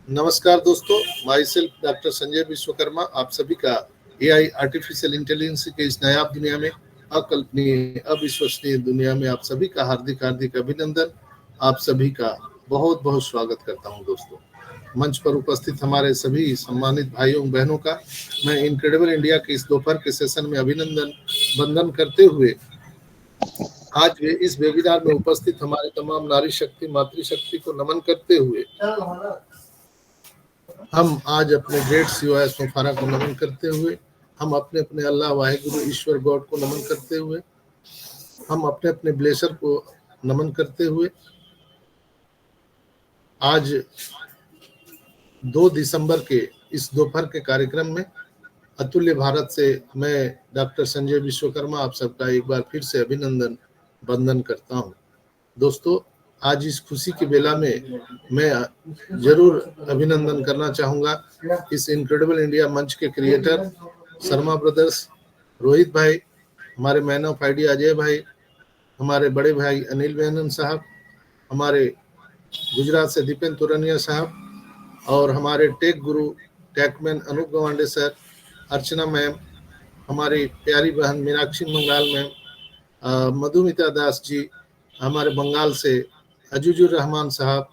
नमस्कार दोस्तों, my self doctor Sanjay Vishwakarma आप सभी का एआई आर्टिफिशियल इंटेलिजेंस के इस नायाब दुनिया में, अकल्पनीय अविश्वसनीय दुनिया में आप सभी का हार्दिक हार्दिक अभिनंदन। आप सभी का बहुत बहुत स्वागत करता हूं दोस्तों। मंच पर उपस्थित हमारे सभी सम्मानित भाइयों बहनों का मैं इनक्रेडिबल इंडिया के इस दोपहर के सेशन में अभिनंदन वंदन करते हुए आज इस वेबिनार में उपस्थित हमारे तमाम नारी शक्ति मातृशक्ति को नमन करते हुए हम आज अपने ग्रेट COS सोफारा को नमन करते हुए, हम अपने अपने अल्लाह वाहिगुरु ईश्वर गॉड को नमन करते हुए, हम अपने अपने ब्लेसर को नमन करते हुए आज 2 दिसंबर के इस दोपहर के कार्यक्रम में अतुल्य भारत से मैं डॉक्टर संजय विश्वकर्मा आप सबका एक बार फिर से अभिनंदन वंदन करता हूं। दोस्तों, आज इस खुशी की बेला में मैं जरूर अभिनंदन करना चाहूँगा इस इनक्रेडिबल इंडिया मंच के क्रिएटर शर्मा ब्रदर्स, रोहित भाई, हमारे मैन ऑफ आइडिया अजय भाई, हमारे बड़े भाई अनिल मेनन साहब, हमारे गुजरात से दीपेन तुरनिया साहब और हमारे टेक गुरु टैकमैन अनूप गवांडे सर, अर्चना मैम, हमारी प्यारी बहन मीनाक्षी मंगाल मैम, मधुमिता दास जी, हमारे बंगाल से अजूजुर रहमान साहब,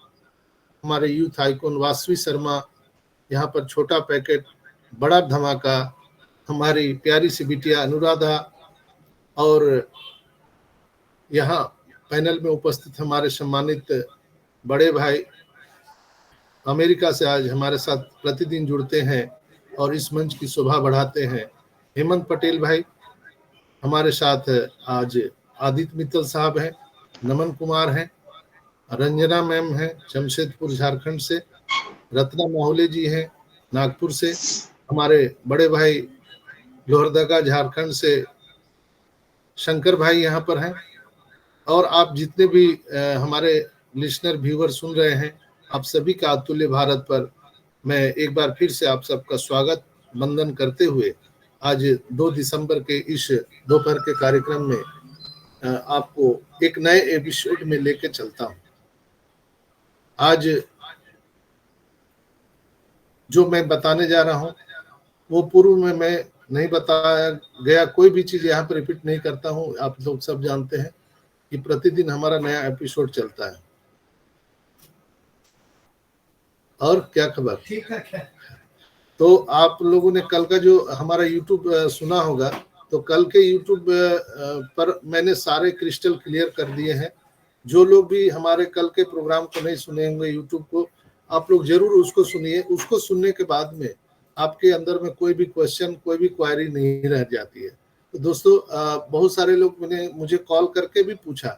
हमारे यूथ आइकॉन वासवी शर्मा, यहाँ पर छोटा पैकेट बड़ा धमाका, हमारी प्यारी सी बिटिया अनुराधा, और यहाँ पैनल में उपस्थित हमारे सम्मानित बड़े भाई अमेरिका से आज हमारे साथ प्रतिदिन जुड़ते हैं और इस मंच की शोभा बढ़ाते हैं, हेमंत पटेल भाई, हमारे साथ आज आदित्य मित्तल साहब हैं, नमन कुमार हैं, रंजना मैम हैं जमशेदपुर झारखंड से, रत्ना माहौले जी हैं नागपुर से, हमारे बड़े भाई लोहरदगा झारखंड से शंकर भाई यहाँ पर हैं, और आप जितने भी हमारे लिसनर व्यूअर सुन रहे हैं, आप सभी का अतुल्य भारत पर मैं एक बार फिर से आप सबका स्वागत वंदन करते हुए आज 2 दिसंबर के इस दोपहर के कार्यक्रम में आपको एक नए एपिसोड में लेके चलता हूं। आज जो मैं बताने जा रहा हूं वो पूर्व में मैं नहीं बताया गया कोई भी चीज यहाँ पर रिपीट नहीं करता हूं। आप लोग सब जानते हैं कि प्रतिदिन हमारा नया एपिसोड चलता है। और क्या खबर? ठीक है। तो आप लोगों ने कल का जो हमारा YouTube सुना होगा, तो कल के YouTube पर मैंने सारे क्रिस्टल क्लियर कर दिए हैं। जो लोग भी हमारे कल के प्रोग्राम को नहीं सुने होंगे YouTube को, आप लोग जरूर उसको सुनिए। उसको सुनने के बाद में आपके अंदर में कोई भी क्वेश्चन, कोई भी क्वायरी नहीं रह जाती है। तो दोस्तों, बहुत सारे लोग मुझे कॉल करके भी पूछा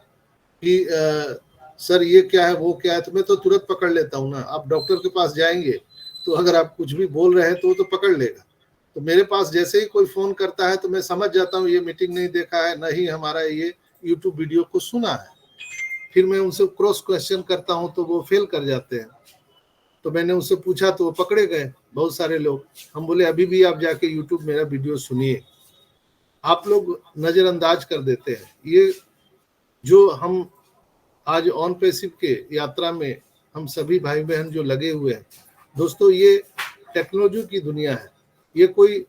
कि सर ये क्या है, वो क्या है, तो मैं तो तुरंत पकड़ लेता हूँ ना। आप डॉक्टर के पास जाएंगे तो अगर आप कुछ भी बोल रहे हैं तो वो तो पकड़ लेगा। तो मेरे पास जैसे ही कोई फोन करता है तो मैं समझ जाता हूँ ये मीटिंग नहीं देखा है, न ही हमारा ये YouTube वीडियो को सुना है। फिर मैं उनसे क्रॉस क्वेश्चन करता हूँ तो वो फेल कर जाते हैं। तो मैंने उनसे पूछा तो वो पकड़े गए बहुत सारे लोग। हम बोले अभी भी आप जाके YouTube मेरा वीडियो सुनिए। आप लोग नजरअंदाज कर देते हैं। ये जो हम आज ऑन पैसिव के यात्रा में हम सभी भाई बहन जो लगे हुए हैं, दोस्तों ये टेक्नोलॉजी की दुनिया है। ये कोई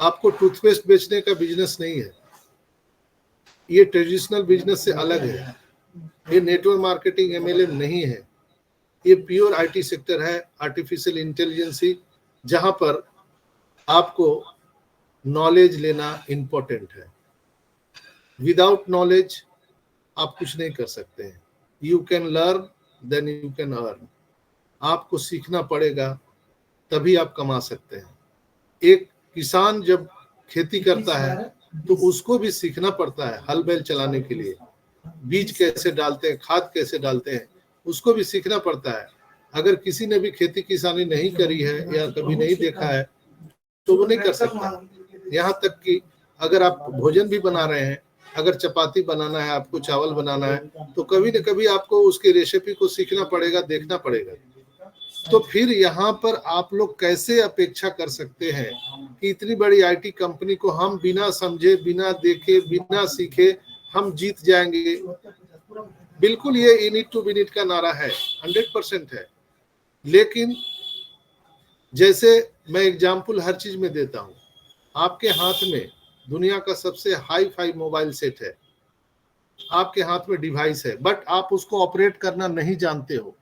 आपको टूथपेस्ट बेचने का बिजनेस नहीं है। ये ट्रेडिशनल बिजनेस से अलग है। ये नेटवर्क मार्केटिंग MLM नहीं है। ये प्योर IT सेक्टर है, आर्टिफिशियल इंटेलिजेंस, जहां पर आपको नॉलेज लेना इंपॉर्टेंट है। विदाउट नॉलेज आप कुछ नहीं कर सकते हैं। You can learn then you can earn. आपको सीखना पड़ेगा तभी आप कमा सकते हैं। एक किसान जब खेती करता है तो उसको भी सीखना पड़ता है। हल बैल चलाने के लिए बीज कैसे डालते हैं, खाद कैसे डालते हैं, उसको भी सीखना पड़ता है। अगर किसी ने भी खेती किसानी नहीं करी है या कभी नहीं देखा है तो वो नहीं कर सकता। यहाँ तक कि अगर आप भोजन भी बना रहे हैं, अगर चपाती बनाना है, आपको चावल बनाना है, तो कभी न कभी आपको उसकी रेसिपी को सीखना पड़ेगा, देखना पड़ेगा। तो फिर यहाँ पर आप लोग कैसे अपेक्षा कर सकते हैं कि इतनी बड़ी IT कंपनी को हम बिना समझे, बिना देखे, बिना सीखे हम जीत जाएंगे? बिल्कुल ये यूनिट टू यूनिट का नारा है, 100% है। लेकिन जैसे मैं एग्जाम्पल हर चीज में देता हूं, आपके हाथ में दुनिया का सबसे हाई फाई मोबाइल सेट है, आपके हाथ में डिवाइस है, बट आप उसको ऑपरेट करना नहीं जानते हो,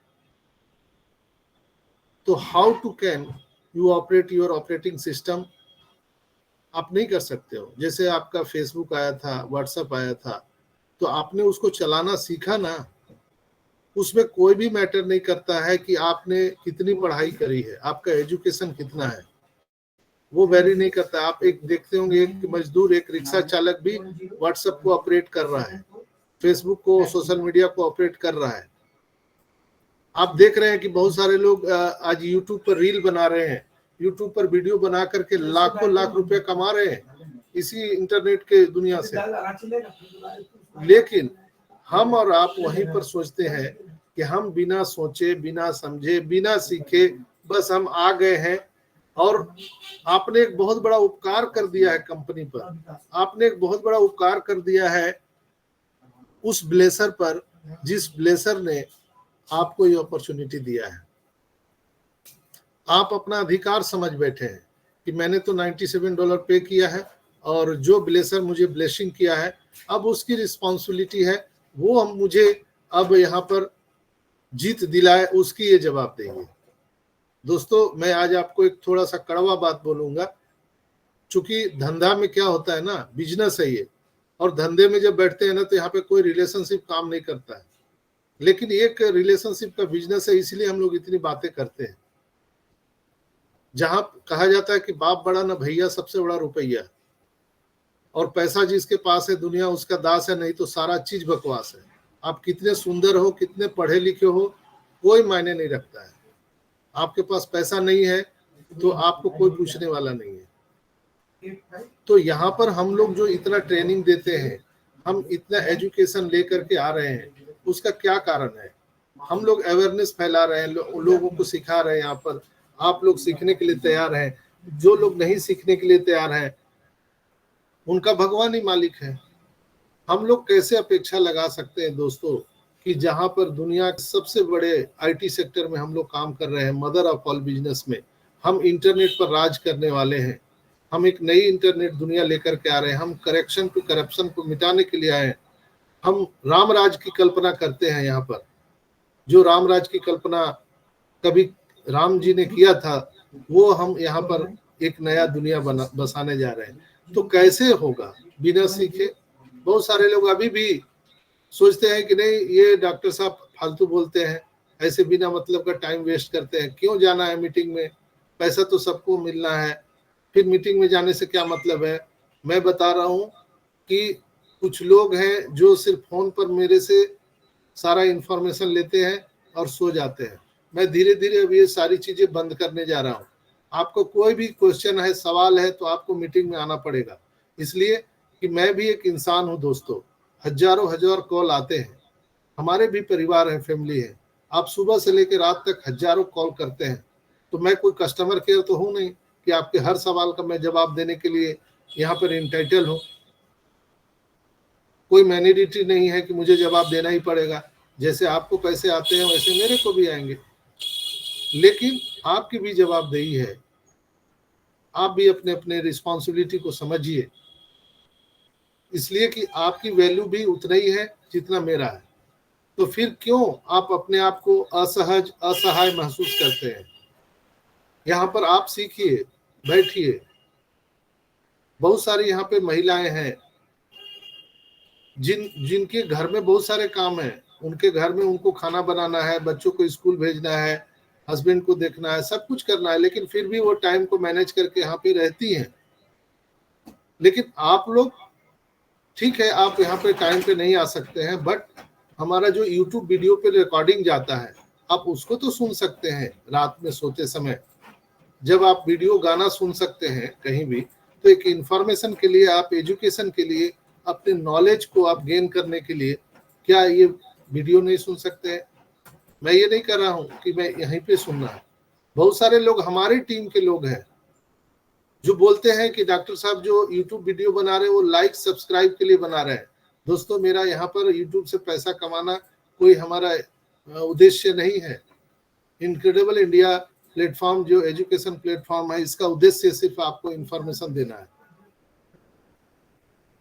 तो how to can you operate your operating system? आप नहीं कर सकते हो। जैसे आपका फेसबुक आया था, व्हाट्सएप आया था, तो आपने उसको चलाना सीखा ना। उसमें कोई भी मैटर नहीं करता है कि आपने कितनी पढ़ाई करी है, आपका एजुकेशन कितना है, वो वेरी नहीं करता। आप एक देखते होंगे, एक मजदूर, एक रिक्शा चालक भी व्हाट्सएप को ऑपरेट कर रहा है, फेसबुक को, सोशल मीडिया को ऑपरेट कर रहा है। आप देख रहे हैं कि बहुत सारे लोग आज यूट्यूब पर रील बना रहे हैं, यूट्यूब पर वीडियो बना करके लाखों लाख रुपए कमा रहे हैं इसी इंटरनेट के दुनिया से। लेकिन हम और आप वहीं पर सोचते हैं कि हम बिना सोचे, बिना समझे, बिना सीखे बस हम आ गए हैं। और आपने एक बहुत बड़ा उपकार कर दिया है कंपनी पर, आपने एक बहुत बड़ा उपकार कर दिया है उस ब्लेसर पर, जिस ब्लेसर ने आपको ये अपॉर्चुनिटी दिया है। आप अपना अधिकार समझ बैठे हैं कि मैंने तो $97 पे किया है और जो ब्लेसर मुझे ब्लेसिंग किया है, अब उसकी रिस्पॉन्सिबिलिटी है, वो हम मुझे अब यहाँ पर जीत दिलाए, उसकी ये जवाब देंगे। दोस्तों, मैं आज आपको एक थोड़ा सा कड़वा बात बोलूंगा, चूंकि धंधा में क्या होता है ना, बिजनेस है ये, और धंधे में जब बैठते हैं ना तो यहाँ पे कोई रिलेशनशिप काम नहीं करता है, लेकिन एक रिलेशनशिप का बिजनेस है, इसलिए हम लोग इतनी बातें करते हैं। जहां कहा जाता है कि बाप बड़ा ना भैया, सबसे बड़ा रुपया, और पैसा जिसके पास है दुनिया उसका दास है, नहीं तो सारा चीज बकवास है। आप कितने सुंदर हो, कितने पढ़े लिखे हो, कोई मायने नहीं रखता है। आपके पास पैसा नहीं है तो आपको कोई पूछने वाला नहीं है। तो यहाँ पर हम लोग जो इतना ट्रेनिंग देते हैं, हम इतना एजुकेशन लेकर के आ रहे हैं, उसका क्या कारण है? हम लोग अवेयरनेस फैला रहे हैं, लोगों को सिखा रहे हैं। यहाँ पर आप लोग सीखने के लिए तैयार हैं, जो लोग नहीं सीखने के लिए तैयार हैं उनका भगवान ही मालिक है। हम लोग कैसे अपेक्षा लगा सकते हैं दोस्तों कि जहां पर दुनिया के सबसे बड़े आईटी सेक्टर में हम लोग काम कर रहे हैं, मदर ऑफ ऑल बिजनेस में, हम इंटरनेट पर राज करने वाले हैं। हम एक नई इंटरनेट दुनिया लेकर के आ रहे हैं, हम करेक्शन टू करप्शन को मिटाने के लिए आए हैं। हम रामराज की कल्पना करते हैं। यहाँ पर जो रामराज की कल्पना कभी राम जी ने किया था, वो हम यहाँ पर एक नया दुनिया बसाने जा रहे हैं। तो कैसे होगा बिना सीखे? बहुत सारे लोग अभी भी सोचते हैं कि नहीं, ये डॉक्टर साहब फालतू बोलते हैं, ऐसे बिना मतलब का टाइम वेस्ट करते हैं, क्यों जाना है मीटिंग में, पैसा तो सबको मिलना है, फिर मीटिंग में जाने से क्या मतलब है? मैं बता रहा हूँ कि कुछ लोग हैं जो सिर्फ फोन पर मेरे से सारा इंफॉर्मेशन लेते हैं और सो जाते हैं। मैं धीरे धीरे अब ये सारी चीजें बंद करने जा रहा हूँ। आपको कोई भी क्वेश्चन है, सवाल है, तो आपको मीटिंग में आना पड़ेगा, इसलिए कि मैं भी एक इंसान हूँ दोस्तों। हजारों हजार कॉल आते हैं, हमारे भी परिवार है, फैमिली है। आप सुबह से लेकर रात तक हजारों कॉल करते हैं, तो मैं कोई कस्टमर केयर तो हूँ नहीं कि आपके हर सवाल का मैं जवाब देने के लिए यहाँ पर इंटाइटल हूँ। कोई मैनिडिटी नहीं है कि मुझे जवाब देना ही पड़ेगा। जैसे आपको पैसे आते हैं वैसे मेरे को भी आएंगे, लेकिन आपकी भी जवाबदेही है। आप भी अपने अपने रिस्पॉन्सिबिलिटी को समझिए, इसलिए कि आपकी वैल्यू भी उतना ही है जितना मेरा है। तो फिर क्यों आप अपने आप को असहज, असहाय महसूस करते हैं? यहाँ पर आप सीखिए, बैठिए। बहुत सारी यहाँ पे महिलाएं हैं जिनके घर में बहुत सारे काम हैं। उनके घर में उनको खाना बनाना है, बच्चों को स्कूल भेजना है, हस्बैंड को देखना है, सब कुछ करना है, लेकिन फिर भी वो टाइम को मैनेज करके यहाँ पे रहती हैं। लेकिन आप लोग, ठीक है, आप यहाँ पे टाइम पे नहीं आ सकते हैं, बट हमारा जो यूट्यूब वीडियो पे रिकॉर्डिंग जाता है, आप उसको तो सुन सकते हैं रात में सोते समय। जब आप वीडियो गाना सुन सकते हैं कहीं भी, तो एक इंफॉर्मेशन के लिए, आप एजुकेशन के लिए, अपने नॉलेज को आप गेन करने के लिए, क्या ये वीडियो नहीं सुन सकते हैं? मैं ये नहीं कर रहा हूँ कि मैं यहीं पे सुनना है। बहुत सारे लोग हमारी टीम के लोग हैं जो बोलते हैं कि डॉक्टर साहब जो यूट्यूब वीडियो बना रहे हैं वो लाइक सब्सक्राइब के लिए बना रहे हैं। दोस्तों, मेरा यहाँ पर यूट्यूब से पैसा कमाना कोई हमारा उद्देश्य नहीं है। इनक्रेडिबल इंडिया प्लेटफॉर्म जो एजुकेशन प्लेटफॉर्म है, इसका उद्देश्य सिर्फ आपको इंफॉर्मेशन देना है।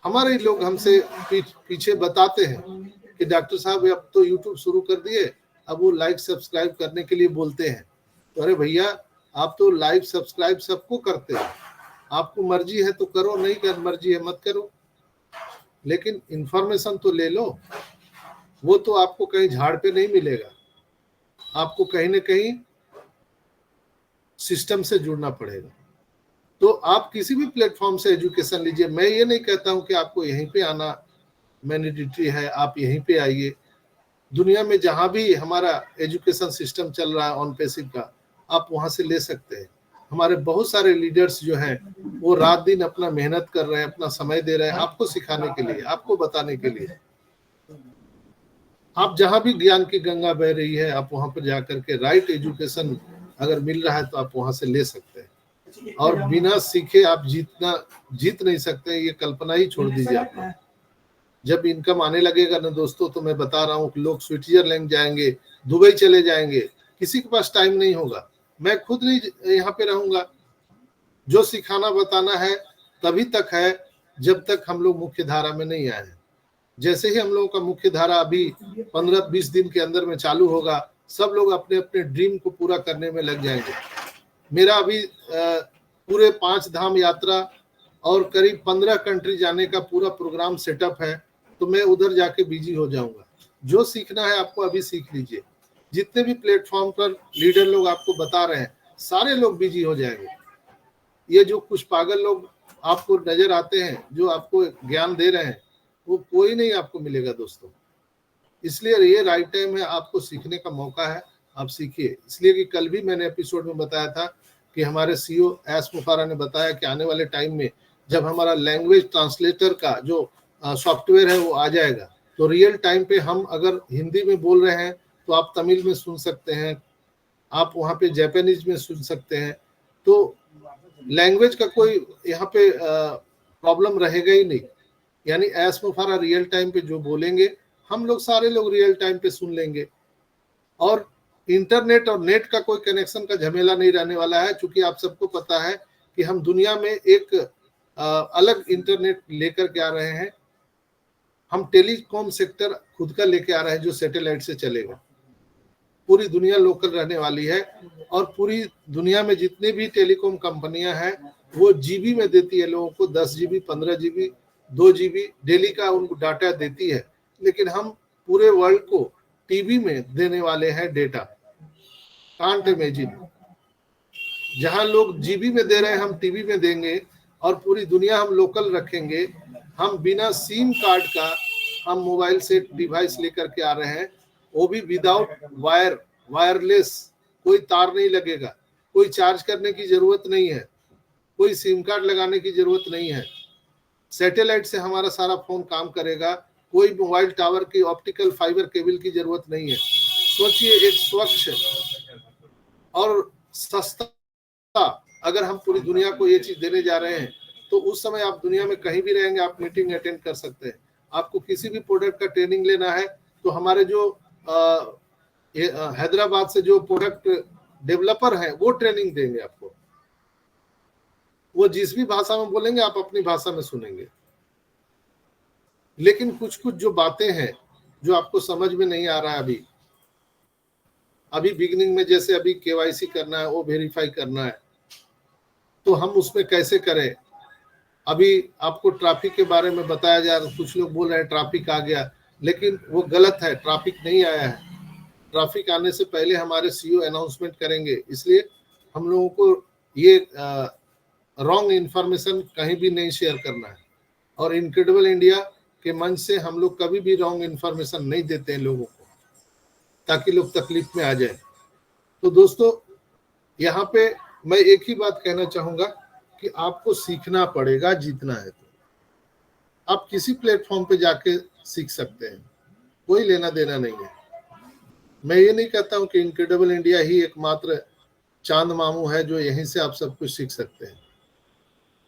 हमारे लोग हमसे पीछे बताते हैं कि डॉक्टर साहब अब तो यूट्यूब शुरू कर दिए, अब वो लाइक सब्सक्राइब करने के लिए बोलते हैं। तो अरे भैया, आप तो लाइक सब्सक्राइब सबको करते हैं, आपको मर्जी है तो करो, नहीं कर मर्जी है मत करो, लेकिन इंफॉर्मेशन तो ले लो। वो तो आपको कहीं झाड़ पे नहीं मिलेगा, आपको कहीं ना कहीं सिस्टम से जुड़ना पड़ेगा। तो आप किसी भी प्लेटफॉर्म से एजुकेशन लीजिए। मैं ये नहीं कहता हूं कि आपको यहीं पे आना मैंडेटरी है, आप यहीं पे आइए। दुनिया में जहां भी हमारा एजुकेशन सिस्टम चल रहा है ऑन पैसिव का, आप वहां से ले सकते हैं। हमारे बहुत सारे लीडर्स जो हैं वो रात दिन अपना मेहनत कर रहे हैं, अपना समय दे रहे हैं आपको सिखाने के लिए, आपको बताने के लिए। आप जहां भी ज्ञान की गंगा बह रही है, आप वहां पर जाकर के राइट एजुकेशन अगर मिल रहा है तो आप वहां से ले सकते हैं। और बिना सीखे आप जीत नहीं सकते, ये कल्पना ही छोड़ दीजिए आप। जब इनकम आने लगेगा ना दोस्तों, तो मैं बता रहा हूँ कि लोग स्विट्जरलैंड जाएंगे, दुबई चले जाएंगे, किसी के पास टाइम नहीं होगा। मैं खुद नहीं यहाँ पे रहूंगा। जो सिखाना बताना है तभी तक है जब तक हम लोग मुख्य धारा में नहीं आए हैं। जैसे ही हम लोगों का मुख्य धारा अभी 15-20 दिन के अंदर में चालू होगा, सब लोग अपने अपने ड्रीम को पूरा करने में लग जाएंगे। मेरा अभी पूरे 5 धाम यात्रा और करीब 15 कंट्री जाने का पूरा प्रोग्राम सेटअप है, तो मैं उधर जाके बिजी हो जाऊंगा। जो सीखना है आपको अभी सीख लीजिए। जितने भी प्लेटफॉर्म पर लीडर लोग आपको बता रहे हैं, सारे लोग बिजी हो जाएंगे। ये जो कुछ पागल लोग आपको नजर आते हैं जो आपको ज्ञान दे रहे हैं, वो कोई नहीं आपको मिलेगा दोस्तों। इसलिए ये राइट टाइम है, आपको सीखने का मौका है, आप सीखिए। इसलिए कि कल भी मैंने एपिसोड में बताया था कि हमारे सीईओ एस मुफारा ने बताया कि आने वाले टाइम में जब हमारा लैंग्वेज ट्रांसलेटर का जो सॉफ्टवेयर है वो आ जाएगा, तो रियल टाइम पे हम अगर हिंदी में बोल रहे हैं तो आप तमिल में सुन सकते हैं, आप वहाँ पे जापानीज में सुन सकते हैं। तो लैंग्वेज का कोई यहाँ पे प्रॉब्लम रहेगा ही नहीं। यानी एस मुफारा रियल टाइम पे जो बोलेंगे, हम लोग सारे लोग रियल टाइम पे सुन लेंगे। और इंटरनेट और नेट का कोई कनेक्शन का झमेला नहीं रहने वाला है, क्योंकि आप सबको पता है कि हम दुनिया में एक अलग इंटरनेट लेकर के आ रहे हैं। हम टेलीकॉम सेक्टर खुद का लेके आ रहे हैं जो सैटेलाइट से चलेगा। पूरी दुनिया लोकल रहने वाली है, और पूरी दुनिया में जितनी भी टेलीकॉम कंपनियां हैं वो जीबी में देती है लोगों को, 10 GB, 15 GB, 2 GB डेली का उनको डाटा देती है। लेकिन हम पूरे वर्ल्ड को टीवी में देने वाले हैं डेटा। कांट इमेजिन, जहां लोग जीबी में दे रहे हैं हम टीवी में देंगे, और पूरी दुनिया हम लोकल रखेंगे। हम बिना सिम कार्ड का हम मोबाइल से डिवाइस लेकर के आ रहे हैं, वो भी विदाउट वायरलेस, कोई तार नहीं लगेगा, कोई चार्ज करने की जरूरत नहीं है, कोई सिम कार्ड लगाने की जरूरत नहीं है। सैटेलाइट से हमारा सारा फोन काम करेगा, कोई मोबाइल टावर की ऑप्टिकल फाइबर केबल की जरूरत नहीं है। सोचिए, एक स्वच्छ और सस्ता अगर हम पूरी दुनिया को ये चीज देने जा रहे हैं, तो उस समय आप दुनिया में कहीं भी रहेंगे, आप मीटिंग अटेंड कर सकते हैं। आपको किसी भी प्रोडक्ट का ट्रेनिंग लेना है तो हमारे जो हैदराबाद से जो प्रोडक्ट डेवलपर हैं वो ट्रेनिंग देंगे आपको। वो जिस भी भाषा में बोलेंगे आप अपनी भाषा में सुनेंगे। लेकिन कुछ कुछ जो बातें हैं जो आपको समझ में नहीं आ रहा है अभी बिगिनिंग में, जैसे अभी केवाईसी करना है, वो वेरीफाई करना है, तो हम उसमें कैसे करें। अभी आपको ट्रैफिक के बारे में बताया जा रहा है, कुछ लोग बोल रहे हैं ट्रैफिक आ गया, लेकिन वो गलत है, ट्रैफिक नहीं आया है। ट्रैफिक आने से पहले हमारे सीईओ अनाउंसमेंट करेंगे, इसलिए हम लोगों को ये रॉन्ग इंफॉर्मेशन कहीं भी नहीं शेयर करना है। और इनक्रेडिबल इंडिया के मंच से हम लोग कभी भी रॉन्ग इंफॉर्मेशन नहीं देते हैं लोगों को, ताकि लोग तकलीफ में आ जाए। तो दोस्तों, यहाँ पे मैं एक ही बात कहना चाहूंगा कि आपको सीखना पड़ेगा, जीतना है तो आप किसी प्लेटफॉर्म पे जाके सीख सकते हैं, कोई लेना देना नहीं है। मैं ये नहीं कहता हूं कि इनक्रेडिबल इंडिया ही एकमात्र चांद मामू है जो यहीं से आप सब कुछ सीख सकते हैं।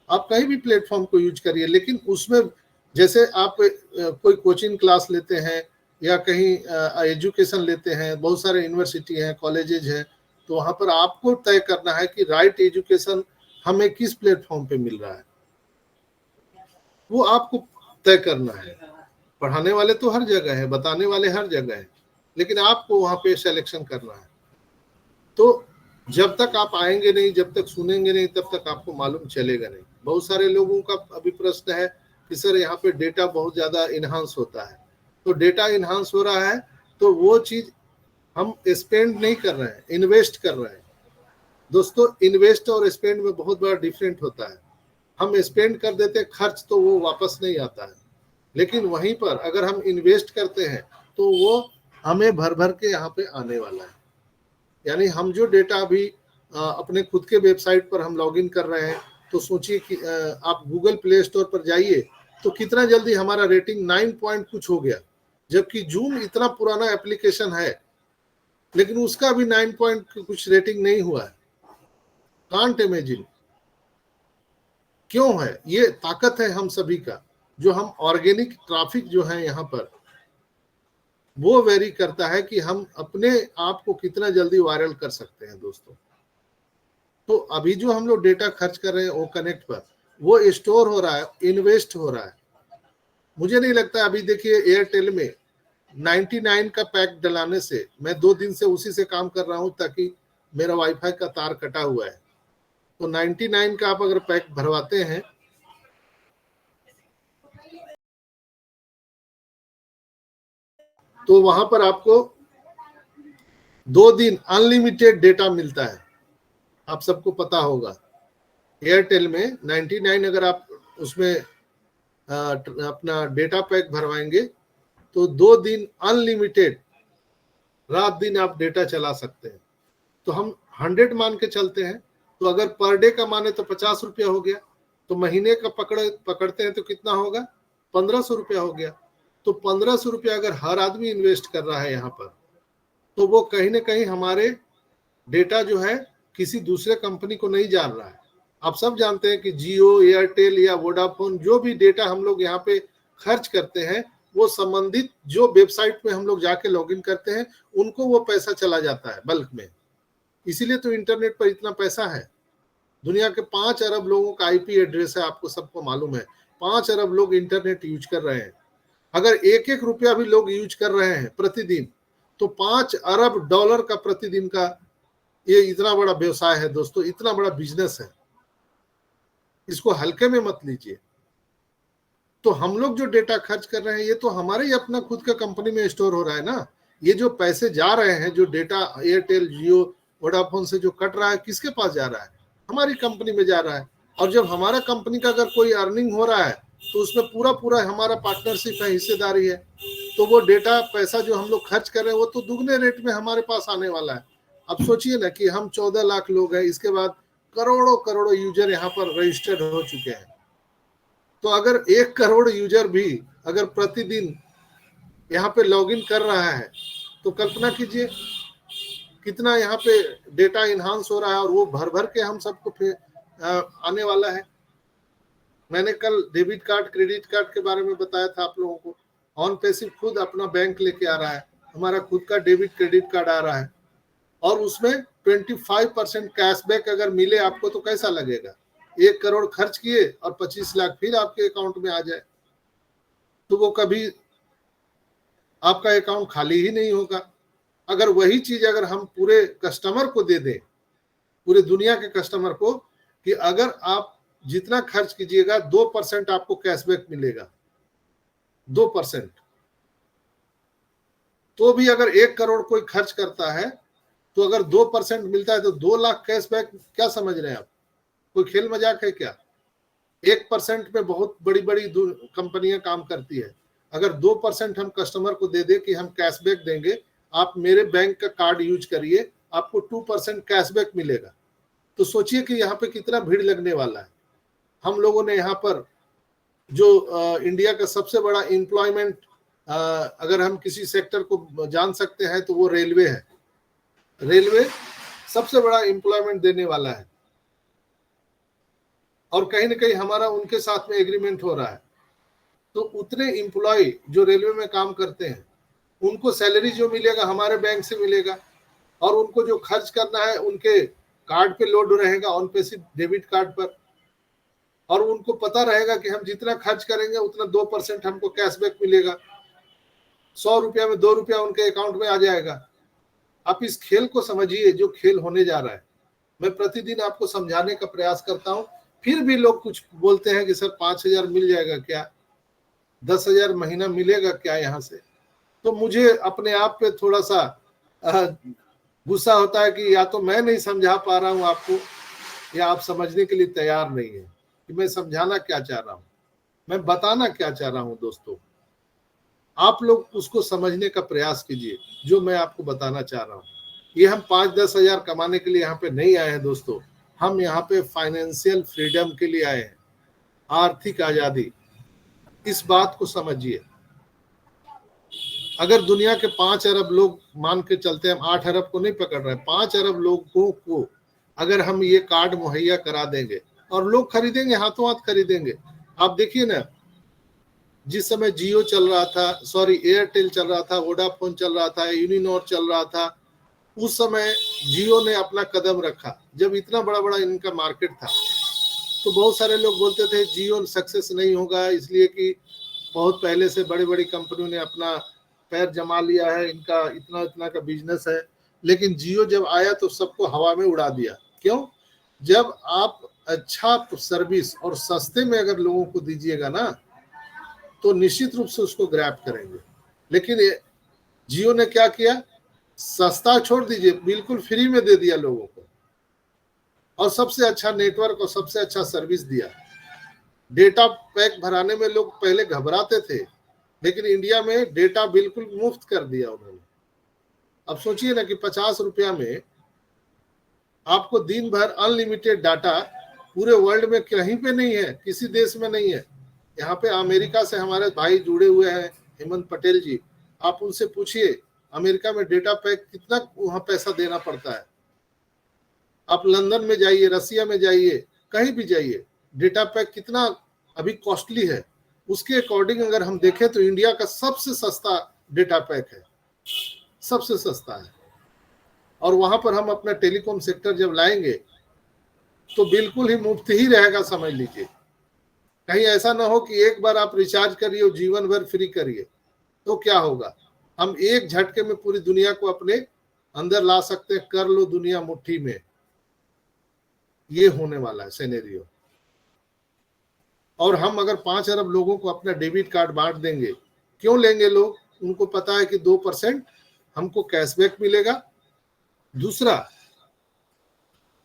आप कहीं भी प्लेटफॉर्म को यूज करिए, लेकिन उसमें जैसे आप कोई कोचिंग क्लास लेते हैं या कहीं एजुकेशन लेते हैं, बहुत सारे यूनिवर्सिटी हैं, कॉलेजेज हैं, तो वहां पर आपको तय करना है कि राइट एजुकेशन हमें किस प्लेटफॉर्म पे मिल रहा है, वो आपको तय करना है। पढ़ाने वाले तो हर जगह है, बताने वाले हर जगह है, लेकिन आपको वहां पे सिलेक्शन करना है। तो जब तक आप आएंगे नहीं, जब तक सुनेंगे नहीं, तब तक आपको मालूम चलेगा नहीं। बहुत सारे लोगों का अभी प्रश्न है कि सर यहाँ पे डेटा बहुत ज्यादा इनहांस होता है। तो डेटा इनहांस हो रहा है तो वो चीज हम स्पेंड नहीं कर रहे हैं, इन्वेस्ट कर रहे हैं। दोस्तों, इन्वेस्ट और स्पेंड में बहुत बड़ा डिफरेंट होता है। हम स्पेंड कर देते हैं खर्च, तो वो वापस नहीं आता है, लेकिन वहीं पर अगर हम इन्वेस्ट करते हैं तो वो हमें भर भर के यहाँ पे आने वाला है। यानी हम जो डेटा अभी अपने खुद के वेबसाइट पर हम लॉगिन कर रहे हैं, तो सोचिए कि आप गूगल प्ले स्टोर पर जाइए तो कितना जल्दी हमारा रेटिंग 9 पॉइंट कुछ हो गया, जबकि जूम इतना पुराना एप्लीकेशन है लेकिन उसका भी 9 पॉइंट कुछ रेटिंग नहीं हुआ है। Can't imagine. क्यों है? ये ताकत है हम सभी का, जो हम ऑर्गेनिक ट्रैफिक जो है यहाँ पर, वो वेरी करता है कि हम अपने आप को कितना जल्दी वायरल कर सकते हैं दोस्तों। तो अभी जो हम लोग डेटा खर्च कर रहे हैं वो कनेक्ट पर, वो स्टोर हो रहा है, इन्वेस्ट हो रहा है। मुझे नहीं लगता, अभी देखिए एयरटेल में 99 का पैक डलाने से, मैं 2 दिन से उसी से काम कर रहा हूं ताकि मेरा वाईफाई का तार कटा हुआ है। तो 99 का आप अगर पैक भरवाते हैं तो वहां पर आपको 2 दिन अनलिमिटेड डेटा मिलता है। आप सबको पता होगा एयरटेल में 99 अगर आप उसमें अपना डेटा पैक भरवाएंगे तो 2 दिन अनलिमिटेड रात दिन आप डेटा चला सकते हैं। तो हम 100 मान के चलते हैं, तो अगर पर डे का माने तो 50 रुपया हो गया, तो महीने का पकड़ते हैं तो कितना होगा? 1500 रुपया हो गया। तो 1500 रुपया अगर हर आदमी इन्वेस्ट कर रहा है यहाँ पर, तो वो कहीं ना कहीं हमारे डेटा जो है किसी दूसरे कंपनी को नहीं जा रहा है। आप सब जानते हैं कि जियो, एयरटेल या वोडाफोन, जो भी डेटा हम लोग यहाँ पे खर्च करते हैं, वो संबंधित जो वेबसाइट में हम लोग जाके लॉगिन करते हैं उनको वो पैसा चला जाता है बल्क में। इसीलिए तो इंटरनेट पर इतना पैसा है। दुनिया के 5 अरब लोगों का आईपी एड्रेस है, आपको सबको मालूम है। 5 अरब लोग इंटरनेट यूज कर रहे हैं। अगर एक एक रुपया भी लोग यूज कर रहे हैं प्रतिदिन, तो 5 अरब डॉलर का प्रतिदिन का ये इतना बड़ा व्यवसाय है दोस्तों, इतना बड़ा बिजनेस है। इसको हल्के में मत लीजिए। तो हम लोग जो डेटा खर्च कर रहे हैं ये तो हमारे ही अपना खुद का कंपनी में स्टोर हो रहा है ना। ये जो पैसे जा रहे हैं, जो डेटा एयरटेल, जियो, वोडाफोन से जो कट रहा है, किसके पास जा रहा है? हमारी कंपनी में जा रहा है। और जब हमारा कंपनी का अगर कोई अर्निंग हो रहा है तो उसमें पूरा पूरा हमारा पार्टनरशिप है, हिस्सेदारी है। तो वो डेटा पैसा जो हम लोग खर्च कर रहे हैं वो तो दुगने रेट में हमारे पास आने वाला है। अब सोचिए ना कि हम 14 लाख लोग हैं, इसके बाद करोड़ों करोड़ों यूजर यहाँ पर रजिस्टर्ड हो चुके हैं। तो अगर 1 करोड़ यूजर भी अगर प्रतिदिन यहाँ पे लॉगिन कर रहा है, तो कल्पना कीजिए कितना यहाँ पे डेटा इनहांस हो रहा है, और वो भर भर के हम सबको आने वाला है। मैंने कल डेबिट कार्ड, क्रेडिट कार्ड के बारे में बताया था आप लोगों को। ऑन पैसिव खुद अपना बैंक लेके आ रहा है, हमारा खुद का डेबिट क्रेडिट कार्ड आ रहा है, और उसमें 25% कैशबैक अगर मिले आपको तो कैसा लगेगा? 1 करोड़ खर्च किए और 25 लाख फिर आपके अकाउंट में आ जाए, तो वो कभी आपका अकाउंट खाली ही नहीं होगा। अगर वही चीज अगर हम पूरे कस्टमर को दे दें, पूरे दुनिया के कस्टमर को, कि अगर आप जितना खर्च कीजिएगा 2% आपको कैशबैक मिलेगा, 2%। तो भी अगर 1 करोड़ कोई खर्च करता है तो अगर 2% मिलता है तो 2 लाख कैशबैक, क्या समझ रहे हैं आप? कोई खेल मजाक है क्या? 1% में बहुत बड़ी बड़ी कंपनियां काम करती है। अगर 2% हम कस्टमर को दे दे कि हम कैशबैक देंगे, आप मेरे बैंक का कार्ड यूज करिए, आपको 2% कैशबैक मिलेगा, तो सोचिए कि यहाँ पे कितना भीड़ लगने वाला है। हम लोगों ने यहाँ पर जो इंडिया का सबसे बड़ा एम्प्लॉयमेंट, अगर हम किसी सेक्टर को जान सकते हैं तो वो रेलवे है। रेलवे सबसे बड़ा एम्प्लॉयमेंट देने वाला है, और कहीं ना कहीं हमारा उनके साथ में एग्रीमेंट हो रहा है। तो उतने एम्प्लॉय जो रेलवे में काम करते हैं, उनको सैलरी जो मिलेगा हमारे बैंक से मिलेगा। और उनको जो खर्च करना है उनके कार्ड पे लोड रहेगा, ऑन पेसी डेबिट कार्ड पर, और उनको पता रहेगा कि हम जितना खर्च करेंगे उतना 2% हमको कैशबैक मिलेगा। 100 रुपया में 2 रुपया उनके अकाउंट में आ जाएगा। आप इस खेल को समझिए जो खेल होने जा रहा है। मैं प्रतिदिन आपको समझाने का प्रयास करता हूं, फिर भी लोग कुछ बोलते हैं कि सर 5,000 मिल जाएगा क्या, 10,000 महीना मिलेगा क्या यहाँ से। तो मुझे अपने आप पे थोड़ा सा गुस्सा होता है कि या तो मैं नहीं समझा पा रहा हूं आपको, या आप समझने के लिए तैयार नहीं है कि मैं समझाना क्या चाह रहा हूं, मैं बताना क्या चाह रहा हूं। दोस्तों, आप लोग उसको समझने का प्रयास कीजिए जो मैं आपको बताना चाह रहा हूं। ये हम 5-10 हजार कमाने के लिए यहाँ पे नहीं आए हैं दोस्तों, हम यहाँ पे फाइनेंशियल फ्रीडम के लिए आए हैं, आर्थिक आजादी। इस बात को समझिए। अगर दुनिया के 5 अरब लोग मान के चलते हैं, हम 8 अरब को नहीं पकड़ रहे हैं, 5 अरब लोगों को अगर हम ये कार्ड मुहैया करा देंगे और लोग खरीदेंगे, हाथों हाथ खरीदेंगे। आप देखिए ना, जिस समय जियो चल रहा था, सॉरी एयरटेल चल रहा था, वोडाफोन चल रहा था, यूनिनॉर चल रहा था, उस समय जियो ने अपना कदम रखा। जब इतना बड़ा बड़ा इनका मार्केट था तो बहुत सारे लोग बोलते थे जियो सक्सेस नहीं होगा, इसलिए कि बहुत पहले से बड़ी बड़ी कंपनियों ने अपना पैर जमा लिया है, इनका इतना इतना का बिजनेस है। लेकिन जियो जब आया तो सबको हवा में उड़ा दिया। क्यों? जब आप अच्छा सर्विस और सस्ते में अगर लोगों को दीजिएगा ना, तो निश्चित रूप से उसको ग्रैब करेंगे। लेकिन जियो ने क्या किया, सस्ता छोड़ दीजिए, बिल्कुल फ्री में दे दिया लोगों को, और सबसे अच्छा नेटवर्क और सबसे अच्छा सर्विस दिया। डेटा पैक भराने में लोग पहले घबराते थे, लेकिन इंडिया में डेटा बिल्कुल मुफ्त कर दिया उन्होंने। अब सोचिए ना कि 50 रुपया में आपको दिन भर अनलिमिटेड डाटा, पूरे वर्ल्ड में कहीं पे नहीं है, किसी देश में नहीं है। यहाँ पे अमेरिका से हमारे भाई जुड़े हुए हैं, हेमंत पटेल जी, आप उनसे पूछिए अमेरिका में डेटा पैक कितना वहां पैसा देना पड़ता है। आप लंदन में जाइए, रसिया में जाइए, कहीं भी जाइए, डेटा पैक कितना अभी कॉस्टली है। उसके अकॉर्डिंग अगर हम देखें तो इंडिया का सबसे सस्ता डेटा पैक है, सबसे सस्ता है। और वहां पर हम अपना टेलीकॉम सेक्टर जब लाएंगे तो बिल्कुल ही मुफ्त ही रहेगा, समझ लीजिए। कहीं ऐसा ना हो कि एक बार आप रिचार्ज करिए और जीवन भर फ्री करिए, तो क्या होगा। हम एक झटके में पूरी दुनिया को अपने अंदर ला सकते हैं, कर लो दुनिया मुट्ठी में। ये होने वाला है सिनेरियो। और हम अगर 5 अरब लोगों को अपना डेबिट कार्ड बांट देंगे, क्यों लेंगे लोग? उनको पता है कि 2% हमको कैशबैक मिलेगा। दूसरा,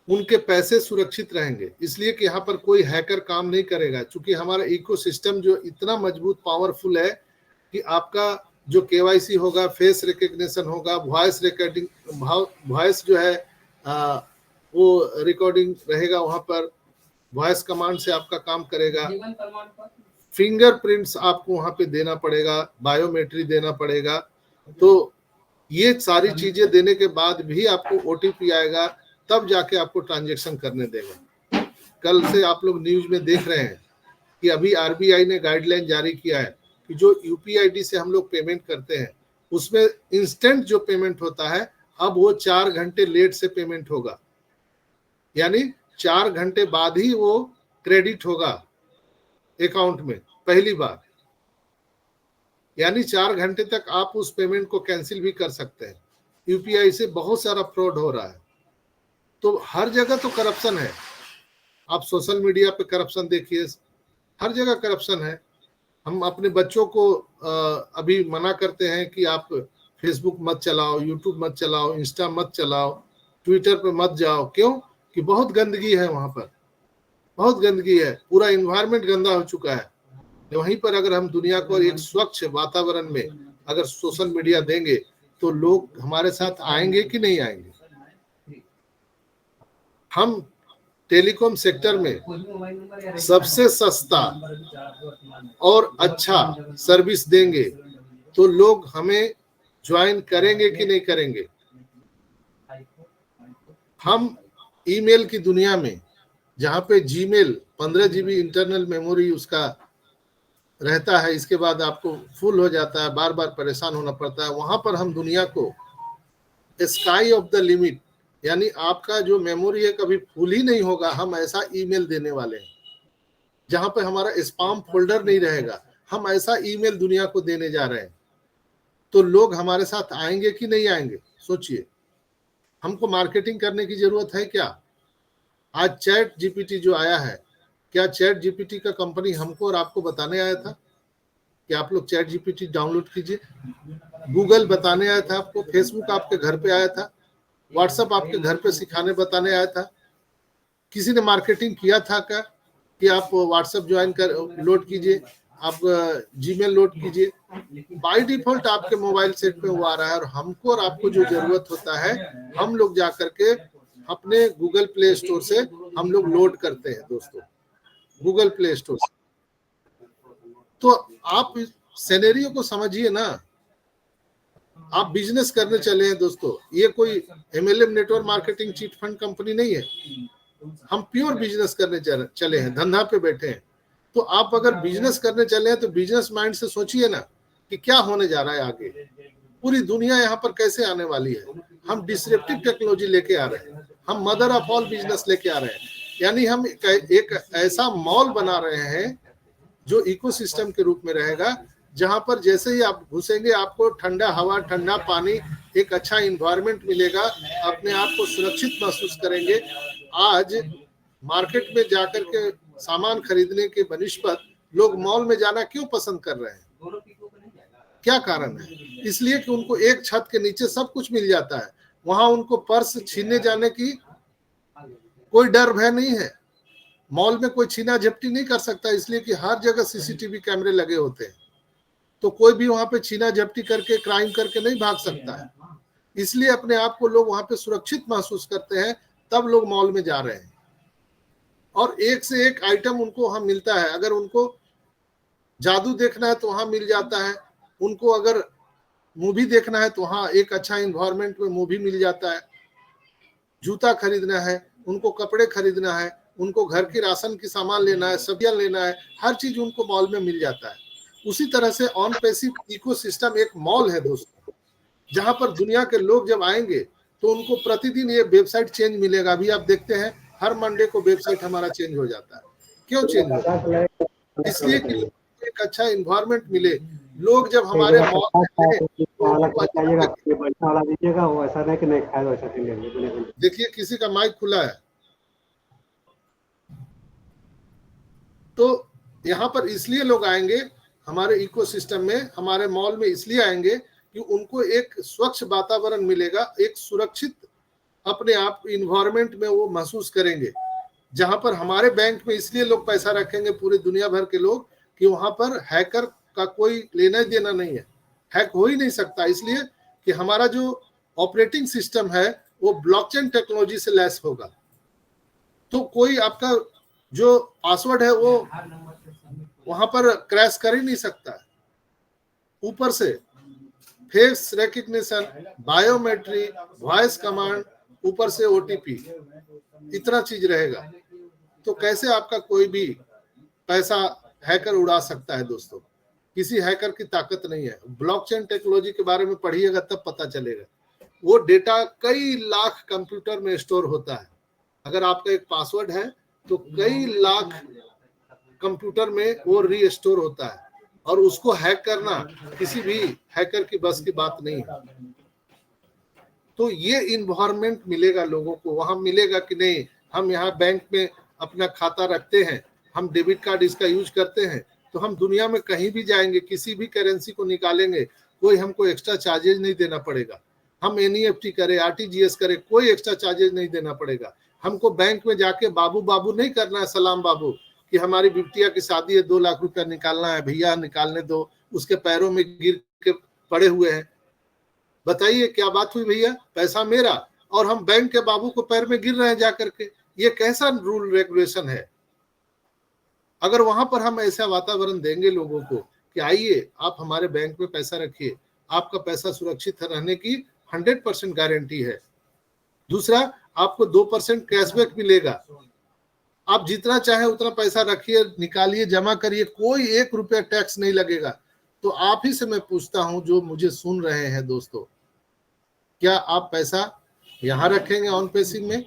उनके पैसे सुरक्षित रहेंगे, इसलिए कि यहाँ पर कोई हैकर काम नहीं करेगा। चूंकि हमारा इकोसिस्टम जो इतना मजबूत पावरफुल है कि आपका जो केवाईसी होगा, फेस रिकग्निशन होगा, वॉइस रिकॉर्डिंग, वॉइस जो है वो रिकॉर्डिंग रहेगा, वहां पर वॉइस कमांड से आपका काम करेगा। फिंगरप्रिंट्स आपको वहां पे देना पड़ेगा, बायोमेट्री देना पड़ेगा। तो ये सारी चीजें देने के बाद भी आपको ओटीपी आएगा, तब जाके आपको ट्रांजैक्शन करने देगा। कल से आप लोग न्यूज में देख रहे हैं कि अभी आरबीआई ने गाइडलाइन जारी किया है कि जो यूपीआईडी से हम लोग पेमेंट करते हैं उसमें इंस्टेंट जो पेमेंट होता है, अब वो 4 घंटे लेट से पेमेंट होगा, यानी 4 घंटे बाद ही वो क्रेडिट होगा अकाउंट में पहली बार। यानी 4 घंटे तक आप उस पेमेंट को कैंसिल भी कर सकते हैं। यूपीआई से बहुत सारा फ्रॉड हो रहा है। तो हर जगह तो करप्शन है। आप सोशल मीडिया पे करप्शन देखिए, हर जगह करप्शन है। हम अपने बच्चों को अभी मना करते हैं कि आप फेसबुक मत चलाओ, यूट्यूब मत चलाओ, इंस्टा मत चलाओ, ट्विटर पे मत जाओ। क्यों? कि बहुत गंदगी है वहां पर, बहुत गंदगी है, पूरा इन्वायरमेंट गंदा हो चुका है। वहीं पर अगर हम दुनिया को एक स्वच्छ वातावरण में अगर सोशल मीडिया देंगे तो लोग हमारे साथ आएंगे कि नहीं आएंगे। हम टेलीकॉम सेक्टर में सबसे सस्ता और अच्छा सर्विस देंगे तो लोग हमें ज्वाइन करेंगे कि नहीं करेंगे। हम ईमेल की दुनिया में, जहां पे जीमेल 15 GB इंटरनल मेमोरी उसका रहता है, इसके बाद आपको फुल हो जाता है, बार बार परेशान होना पड़ता है, वहां पर हम दुनिया को स्काई ऑफ द लिमिट, यानी आपका जो मेमोरी है कभी फुल ही नहीं होगा। हम ऐसा ईमेल देने वाले हैं जहां पे हमारा स्पैम फोल्डर नहीं रहेगा। हम ऐसा ईमेल दुनिया को देने जा रहे हैं। तो लोग हमारे साथ आएंगे कि नहीं आएंगे, सोचिए। हमको मार्केटिंग करने की जरूरत है क्या? आज चैट जीपीटी जो आया है, क्या चैट जीपीटी का कंपनी हमको और आपको बताने आया था कि आप लोग चैट जीपीटी डाउनलोड कीजिए? गूगल बताने आया था आपको? फेसबुक आपके घर पे आया था? व्हाट्सएप आपके घर पे सिखाने बताने आया था? किसी ने मार्केटिंग किया था क्या कि आप व्हाट्सएप ज्वाइन कर लोड कीजिए, आप जीमेल लोड कीजिए? बाय डिफॉल्ट आपके मोबाइल सेट पे वो आ रहा है। और हमको और आपको जो जरूरत होता है, हम लोग जा करके अपने गूगल प्ले स्टोर से हम लोग लोड करते हैं दोस्तों, गूगल प्ले स्टोर से। तो आप सिनेरियो को समझिए ना। आप बिजनेस करने चले हैं दोस्तों, ये कोई MLM network marketing chit fund company नहीं है। हम प्योर बिजनेस करने चले हैं, धंधा पे बैठे हैं। तो आप अगर बिजनेस करने चले हैं तो बिजनेस माइंड से सोचिए ना कि क्या होने जा रहा है आगे, पूरी दुनिया यहाँ पर कैसे आने वाली है। हम डिसरप्टिव टेक्नोलॉजी लेके आ रहे हैं, हम मदर ऑफ ऑल बिजनेस लेके आ रहे हैं। यानी हम एक ऐसा मॉल बना रहे हैं जो इकोसिस्टम के रूप में रहेगा, जहां पर जैसे ही आप घुसेंगे आपको ठंडा हवा, ठंडा पानी, एक अच्छा इन्वायरमेंट मिलेगा, अपने आप को सुरक्षित महसूस करेंगे। आज मार्केट में जाकर के सामान खरीदने के बनिस्बत लोग मॉल में जाना क्यों पसंद कर रहे हैं? क्या कारण है? इसलिए कि उनको एक छत के नीचे सब कुछ मिल जाता है। वहां उनको पर्स छीनने जाने की कोई डर भय नहीं है। मॉल में कोई छीना झपटी नहीं कर सकता, इसलिए कि हर जगह सीसीटीवी कैमरे लगे होते हैं। तो कोई भी वहां पे छीना झपटी करके, क्राइम करके नहीं भाग सकता है। इसलिए अपने आप को लोग वहां पे सुरक्षित महसूस करते हैं, तब लोग मॉल में जा रहे हैं। और एक से एक आइटम उनको वहां मिलता है। अगर उनको जादू देखना है तो वहां मिल जाता है, उनको अगर मूवी देखना है तो वहां एक अच्छा इन्वायरमेंट में मूवी मिल जाता है। जूता खरीदना है, उनको कपड़े खरीदना है, उनको घर की राशन की सामान लेना है, सब्जियां लेना है, हर चीज उनको मॉल में मिल जाता है। उसी तरह से ऑन पैसिव इकोसिस्टम एक मॉल है दोस्तों, जहां पर दुनिया के लोग जब आएंगे तो उनको प्रतिदिन ये वेबसाइट चेंज मिलेगा। अभी आप देखते हैं हर मंडे को वेबसाइट हमारा चेंज हो जाता है। क्यों चेंज होता है? इसलिए कि एक अच्छा इन्वायरमेंट मिले। लोग जब हमारे मॉल में देखिए किसी का माइक खुला है, तो यहाँ पर इसलिए लोग आएंगे हमारे इकोसिस्टम में, हमारे मॉल में इसलिए आएंगे कि उनको एक स्वच्छ वातावरण मिलेगा, एक सुरक्षित अपने आप इन्वायरमेंट में वो महसूस करेंगे। जहां पर हमारे बैंक में इसलिए लोग पैसा रखेंगे, पूरी दुनिया भर के लोग, कि वहां पर हैकर का कोई लेना देना नहीं है, हैक हो ही नहीं सकता। इसलिए कि हमारा जो ऑपरेटिंग सिस्टम है वो ब्लॉकचेन टेक्नोलॉजी से लैस होगा। तो कोई आपका जो पासवर्ड है वो वहां पर क्रैश कर ही नहीं सकता। ऊपर से face recognition, biometric, voice command, ऊपर से ओटीपी, इतना चीज रहेगा। तो कैसे आपका कोई भी पैसा हैकर उड़ा सकता है दोस्तों? किसी हैकर की ताकत नहीं है। ब्लॉकचेन टेक्नोलॉजी के बारे में पढ़िएगा तब पता चलेगा। वो डेटा कई लाख कंप्यूटर में स्टोर होता है। अगर आपका एक पासवर्ड है तो कई लाख कंप्यूटर में वो रीस्टोर होता है, और उसको हैक करना किसी भी हैकर की बस की बात नहीं है। तो ये इन्वायरमेंट मिलेगा लोगों को, वहां मिलेगा कि नहीं हम यहाँ बैंक में अपना खाता रखते हैं, हम डेबिट कार्ड इसका यूज करते हैं, तो हम दुनिया में कहीं भी जाएंगे, किसी भी करेंसी को निकालेंगे, कोई हमको एक्स्ट्रा चार्जेज नहीं देना पड़ेगा। हम एनईएफटी करें, आरटीजीएस करें, कोई एक्स्ट्रा चार्जेज नहीं देना पड़ेगा। हमको बैंक में जाके बाबू बाबू नहीं करना है, सलाम बाबू, कि हमारी बिटिया की शादी है, 2 लाख रुपया निकालना है, भैया निकालने दो, उसके पैरों में गिर के पड़े हुए हैं। बताइए क्या बात हुई भैया, पैसा मेरा, और हम बैंक के बाबू को पैर में गिर रहे हैं जाकर के। ये कैसा रूल रेगुलेशन है? अगर वहां पर हम ऐसा वातावरण देंगे लोगों को कि आइए आप हमारे बैंक में पैसा रखिए, आपका पैसा सुरक्षित रहने की 100% गारंटी है। दूसरा, आपको 2% कैशबैक मिलेगा। आप जितना चाहे उतना पैसा रखिए, निकालिए, जमा करिए, कोई 1 रुपया टैक्स नहीं लगेगा। तो आप ही से मैं पूछता हूं जो मुझे सुन रहे हैं दोस्तों, क्या आप पैसा यहां रखेंगे ऑन पैसिव में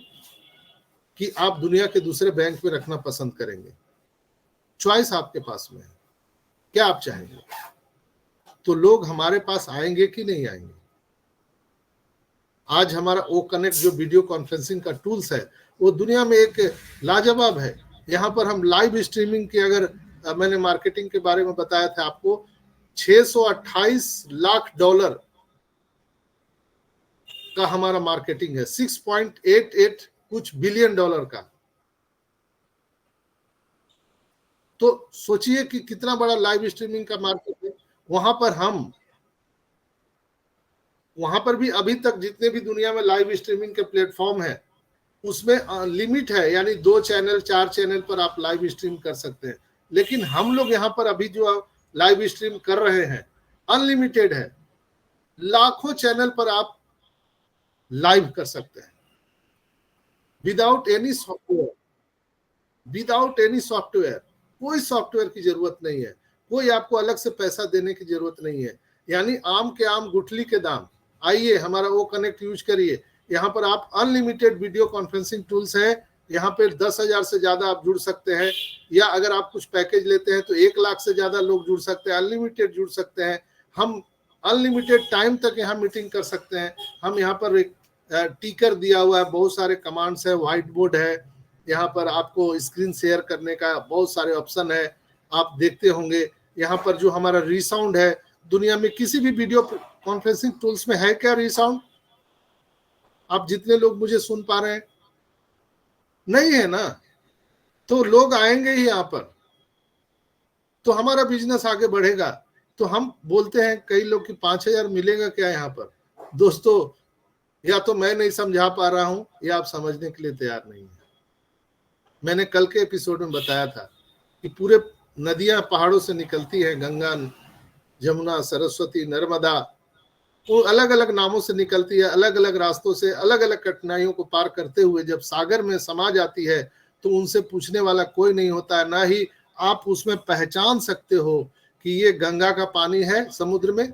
कि आप दुनिया के दूसरे बैंक में रखना पसंद करेंगे? चॉइस आपके पास में है, क्या आप चाहेंगे? तो लोग हमारे पास आएंगे कि नहीं आएंगे? आज हमारा ओ कनेक्ट जो वीडियो कॉन्फ्रेंसिंग का टूल्स है वो दुनिया में एक लाजवाब है। यहाँ पर हम लाइव स्ट्रीमिंग की, अगर मैंने मार्केटिंग के बारे में बताया था आपको, 628 लाख डॉलर का हमारा मार्केटिंग है, 6.88 कुछ बिलियन डॉलर का। तो सोचिए कि कितना बड़ा लाइव स्ट्रीमिंग का मार्केट है। वहां पर भी अभी तक जितने भी दुनिया में लाइव स्ट्रीमिंग के प्लेटफॉर्म है उसमें लिमिट है, यानी 2 चैनल 4 चैनल पर आप लाइव स्ट्रीम कर सकते हैं। लेकिन हम लोग यहाँ पर अभी जो लाइव स्ट्रीम कर रहे हैं अनलिमिटेड है, लाखों चैनल पर आप लाइव कर सकते हैं विदाउट एनी सॉफ्टवेयर, कोई सॉफ्टवेयर की जरूरत नहीं है, कोई आपको अलग से पैसा देने की जरूरत नहीं है। यानी आम के आम गुठली के दाम। आइए हमारा वो कनेक्ट यूज करिए। यहाँ पर आप अनलिमिटेड वीडियो कॉन्फ्रेंसिंग टूल्स है, यहाँ पे 10,000 से ज्यादा आप जुड़ सकते हैं, या अगर आप कुछ पैकेज लेते हैं तो 1 लाख से ज्यादा लोग जुड़ सकते हैं, अनलिमिटेड जुड़ सकते हैं। हम अनलिमिटेड टाइम तक यहाँ मीटिंग कर सकते हैं। हम यहाँ पर एक टिकर दिया हुआ है, बहुत सारे कमांड्स है, व्हाइट बोर्ड है, यहाँ पर आपको स्क्रीन शेयर करने का बहुत सारे ऑप्शन है, आप देखते होंगे। यहाँ पर जो हमारा रीसाउंड है, दुनिया में किसी भी वीडियो कॉन्फ्रेंसिंग टूल्स में है क्या रीसाउंड? आप जितने लोग मुझे सुन पा रहे हैं, नहीं है ना। तो लोग आएंगे ही यहाँ पर, तो हमारा बिजनेस आगे बढ़ेगा। तो हम बोलते हैं कई लोग कि 5,000 मिलेगा क्या यहाँ पर? दोस्तों, या तो मैं नहीं समझा पा रहा हूं या आप समझने के लिए तैयार नहीं है। मैंने कल के एपिसोड में बताया था कि पूरे नदियां पहाड़ों से निकलती हैं, गंगा, जमुना, सरस्वती, नर्मदा, वो अलग अलग नामों से निकलती है, अलग अलग रास्तों से, अलग अलग कठिनाइयों को पार करते हुए जब सागर में समा जाती है तो उनसे पूछने वाला कोई नहीं होता है, ना ही आप उसमें पहचान सकते हो कि ये गंगा का पानी है समुद्र में,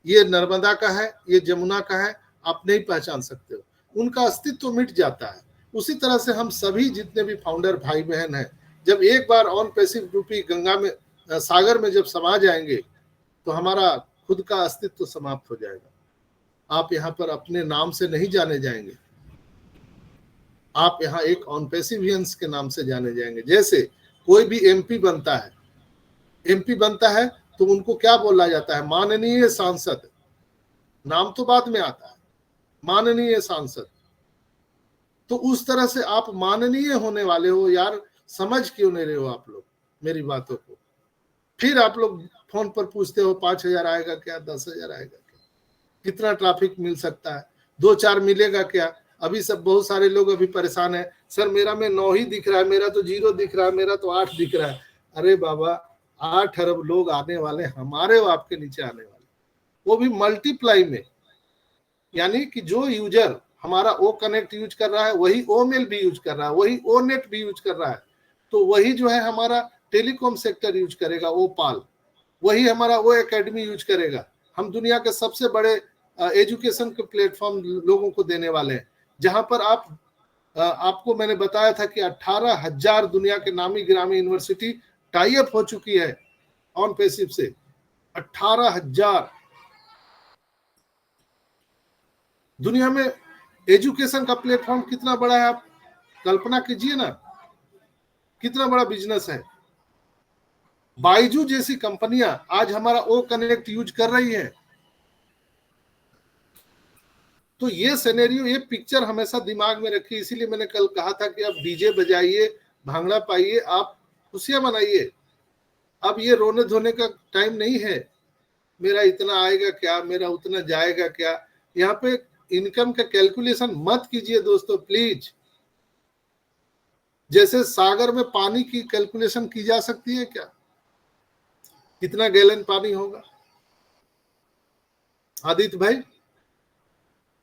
ये नर्मदा का है, ये जमुना का है। आप नहीं पहचान सकते हो, उनका अस्तित्व मिट जाता है। उसी तरह से हम सभी जितने भी फाउंडर भाई बहन हैं, जब एक बार ऑन पैसिव रूपी गंगा में, सागर में जब समा जाएंगे तो हमारा खुद का अस्तित्व समाप्त हो जाएगा। आप यहाँ पर अपने नाम से नहीं जाने जाएंगे, आप यहाँ एक ऑन पैसिवियंस के नाम से जाने जाएंगे। जैसे कोई भी एमपी बनता है तो उनको क्या बोला जाता है? माननीय सांसद। नाम तो बाद में आता है, माननीय सांसद। तो उस तरह से आप माननीय होने वाले हो यार। समझ क्यों नहीं रहे हो आप लोग मेरी बातों को? फिर आप लोग फोन पर पूछते हो 5,000 आएगा क्या, 10,000 आएगा क्या, कितना ट्रैफिक मिल सकता है, 2-4 मिलेगा क्या? अभी सब बहुत सारे लोग अभी परेशान है, सर मेरा में 9 ही दिख रहा है, मेरा तो 0 दिख रहा है, मेरा तो 8 दिख रहा है। अरे बाबा, 8 अरब लोग आने वाले हमारे और आपके नीचे आने वाले, वो भी मल्टीप्लाई में। यानी कि जो यूजर हमारा ओ कनेक्ट यूज कर रहा है वही ओ मेल भी यूज कर रहा है, वही ओ नेट भी यूज कर रहा है, तो वही जो है हमारा टेलीकॉम सेक्टर यूज करेगा, ओ पाल, वही हमारा वो एकेडमी यूज करेगा। हम दुनिया के सबसे बड़े एजुकेशन के प्लेटफॉर्म लोगों को देने वाले हैं, जहां पर आपको मैंने बताया था कि 18,000 दुनिया के नामी गिरामी यूनिवर्सिटी टाई अप हो चुकी है ऑन पैसिव से। 18,000 दुनिया में एजुकेशन का प्लेटफॉर्म कितना बड़ा है, आप कल्पना कीजिए ना, कितना बड़ा बिजनेस है। बाइजू जैसी कंपनियां आज हमारा ओ कनेक्ट यूज कर रही हैं। तो ये सिनेरियो, ये पिक्चर हमेशा दिमाग में रखिए। इसीलिए मैंने कल कहा था कि आप डीजे बजाइए, भांगड़ा पाइए, आप खुशियां मनाइए। अब ये रोने धोने का टाइम नहीं है, मेरा इतना आएगा क्या, मेरा उतना जाएगा क्या। यहाँ पे इनकम का कैलकुलेशन मत कीजिए दोस्तों प्लीज। जैसे सागर में पानी की कैलकुलेशन की जा सकती है क्या, कितना गैलन पानी होगा? आदित्य भाई,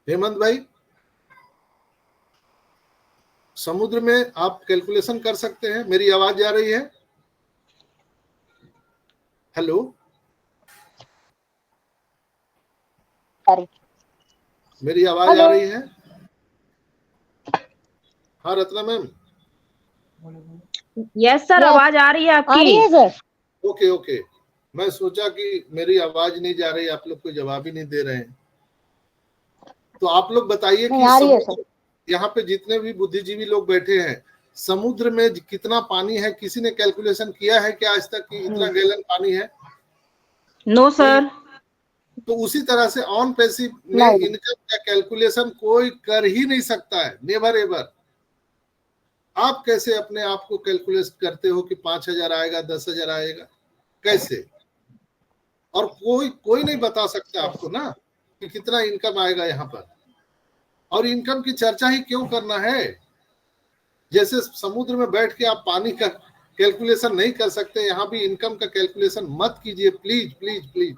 हेमंत भाई, समुद्र में आप कैलकुलेशन कर सकते हैं? मेरी आवाज जा रही है? हेलो, मेरी आवाज आ रही है? हाँ रत्ना मैम। यस सर, आवाज आ रही है आपकी? आ रही है सर। ओके ओके, मैं सोचा कि मेरी आवाज नहीं जा रही, आप लोग कोई जवाब ही नहीं दे रहे हैं। तो आप लोग बताइए कि समुद्र, यहाँ पे जितने भी बुद्धिजीवी लोग बैठे हैं, समुद्र में कितना पानी है? किसी ने कैलकुलेशन किया है क्या आज तक कि इतना गैलन पानी है? No sir. तो उसी तरह से ऑन पैसिव में इनकम का कैलकुलेशन कोई कर ही नहीं सकता है, नेवर एवर। आप कैसे अपने आप को कैलकुलेट करते हो कि 5,000 आएगा, 10,000 आएगा, कैसे? और कोई नहीं बता सकता आपको ना कि कितना इनकम आएगा यहाँ पर। और इनकम की चर्चा ही क्यों करना है? जैसे समुद्र में बैठ के आप पानी का कैलकुलेशन नहीं कर सकते, यहाँ भी इनकम का कैलकुलेशन मत कीजिए प्लीज प्लीज प्लीज,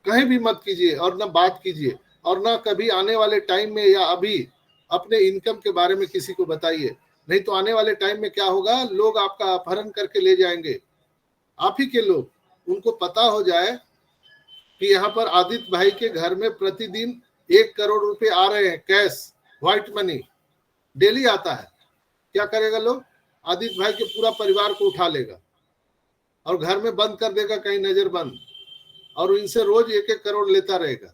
कहीं भी मत कीजिए और ना बात कीजिए, और ना कभी आने वाले टाइम में या अभी अपने इनकम के बारे में किसी को बताइए। नहीं तो आने वाले टाइम में क्या होगा, लोग आपका अपहरण करके ले जाएंगे, आप ही के लोग। उनको पता हो जाए कि यहाँ पर आदित्य भाई के घर में प्रतिदिन 1 करोड़ रुपए आ रहे हैं, कैश व्हाइट मनी डेली आता है, क्या करेगा लोग? आदित्य भाई के पूरा परिवार को उठा लेगा और घर में बंद कर देगा, कहीं नजर बंद, और इनसे रोज 1-1 करोड़ लेता रहेगा।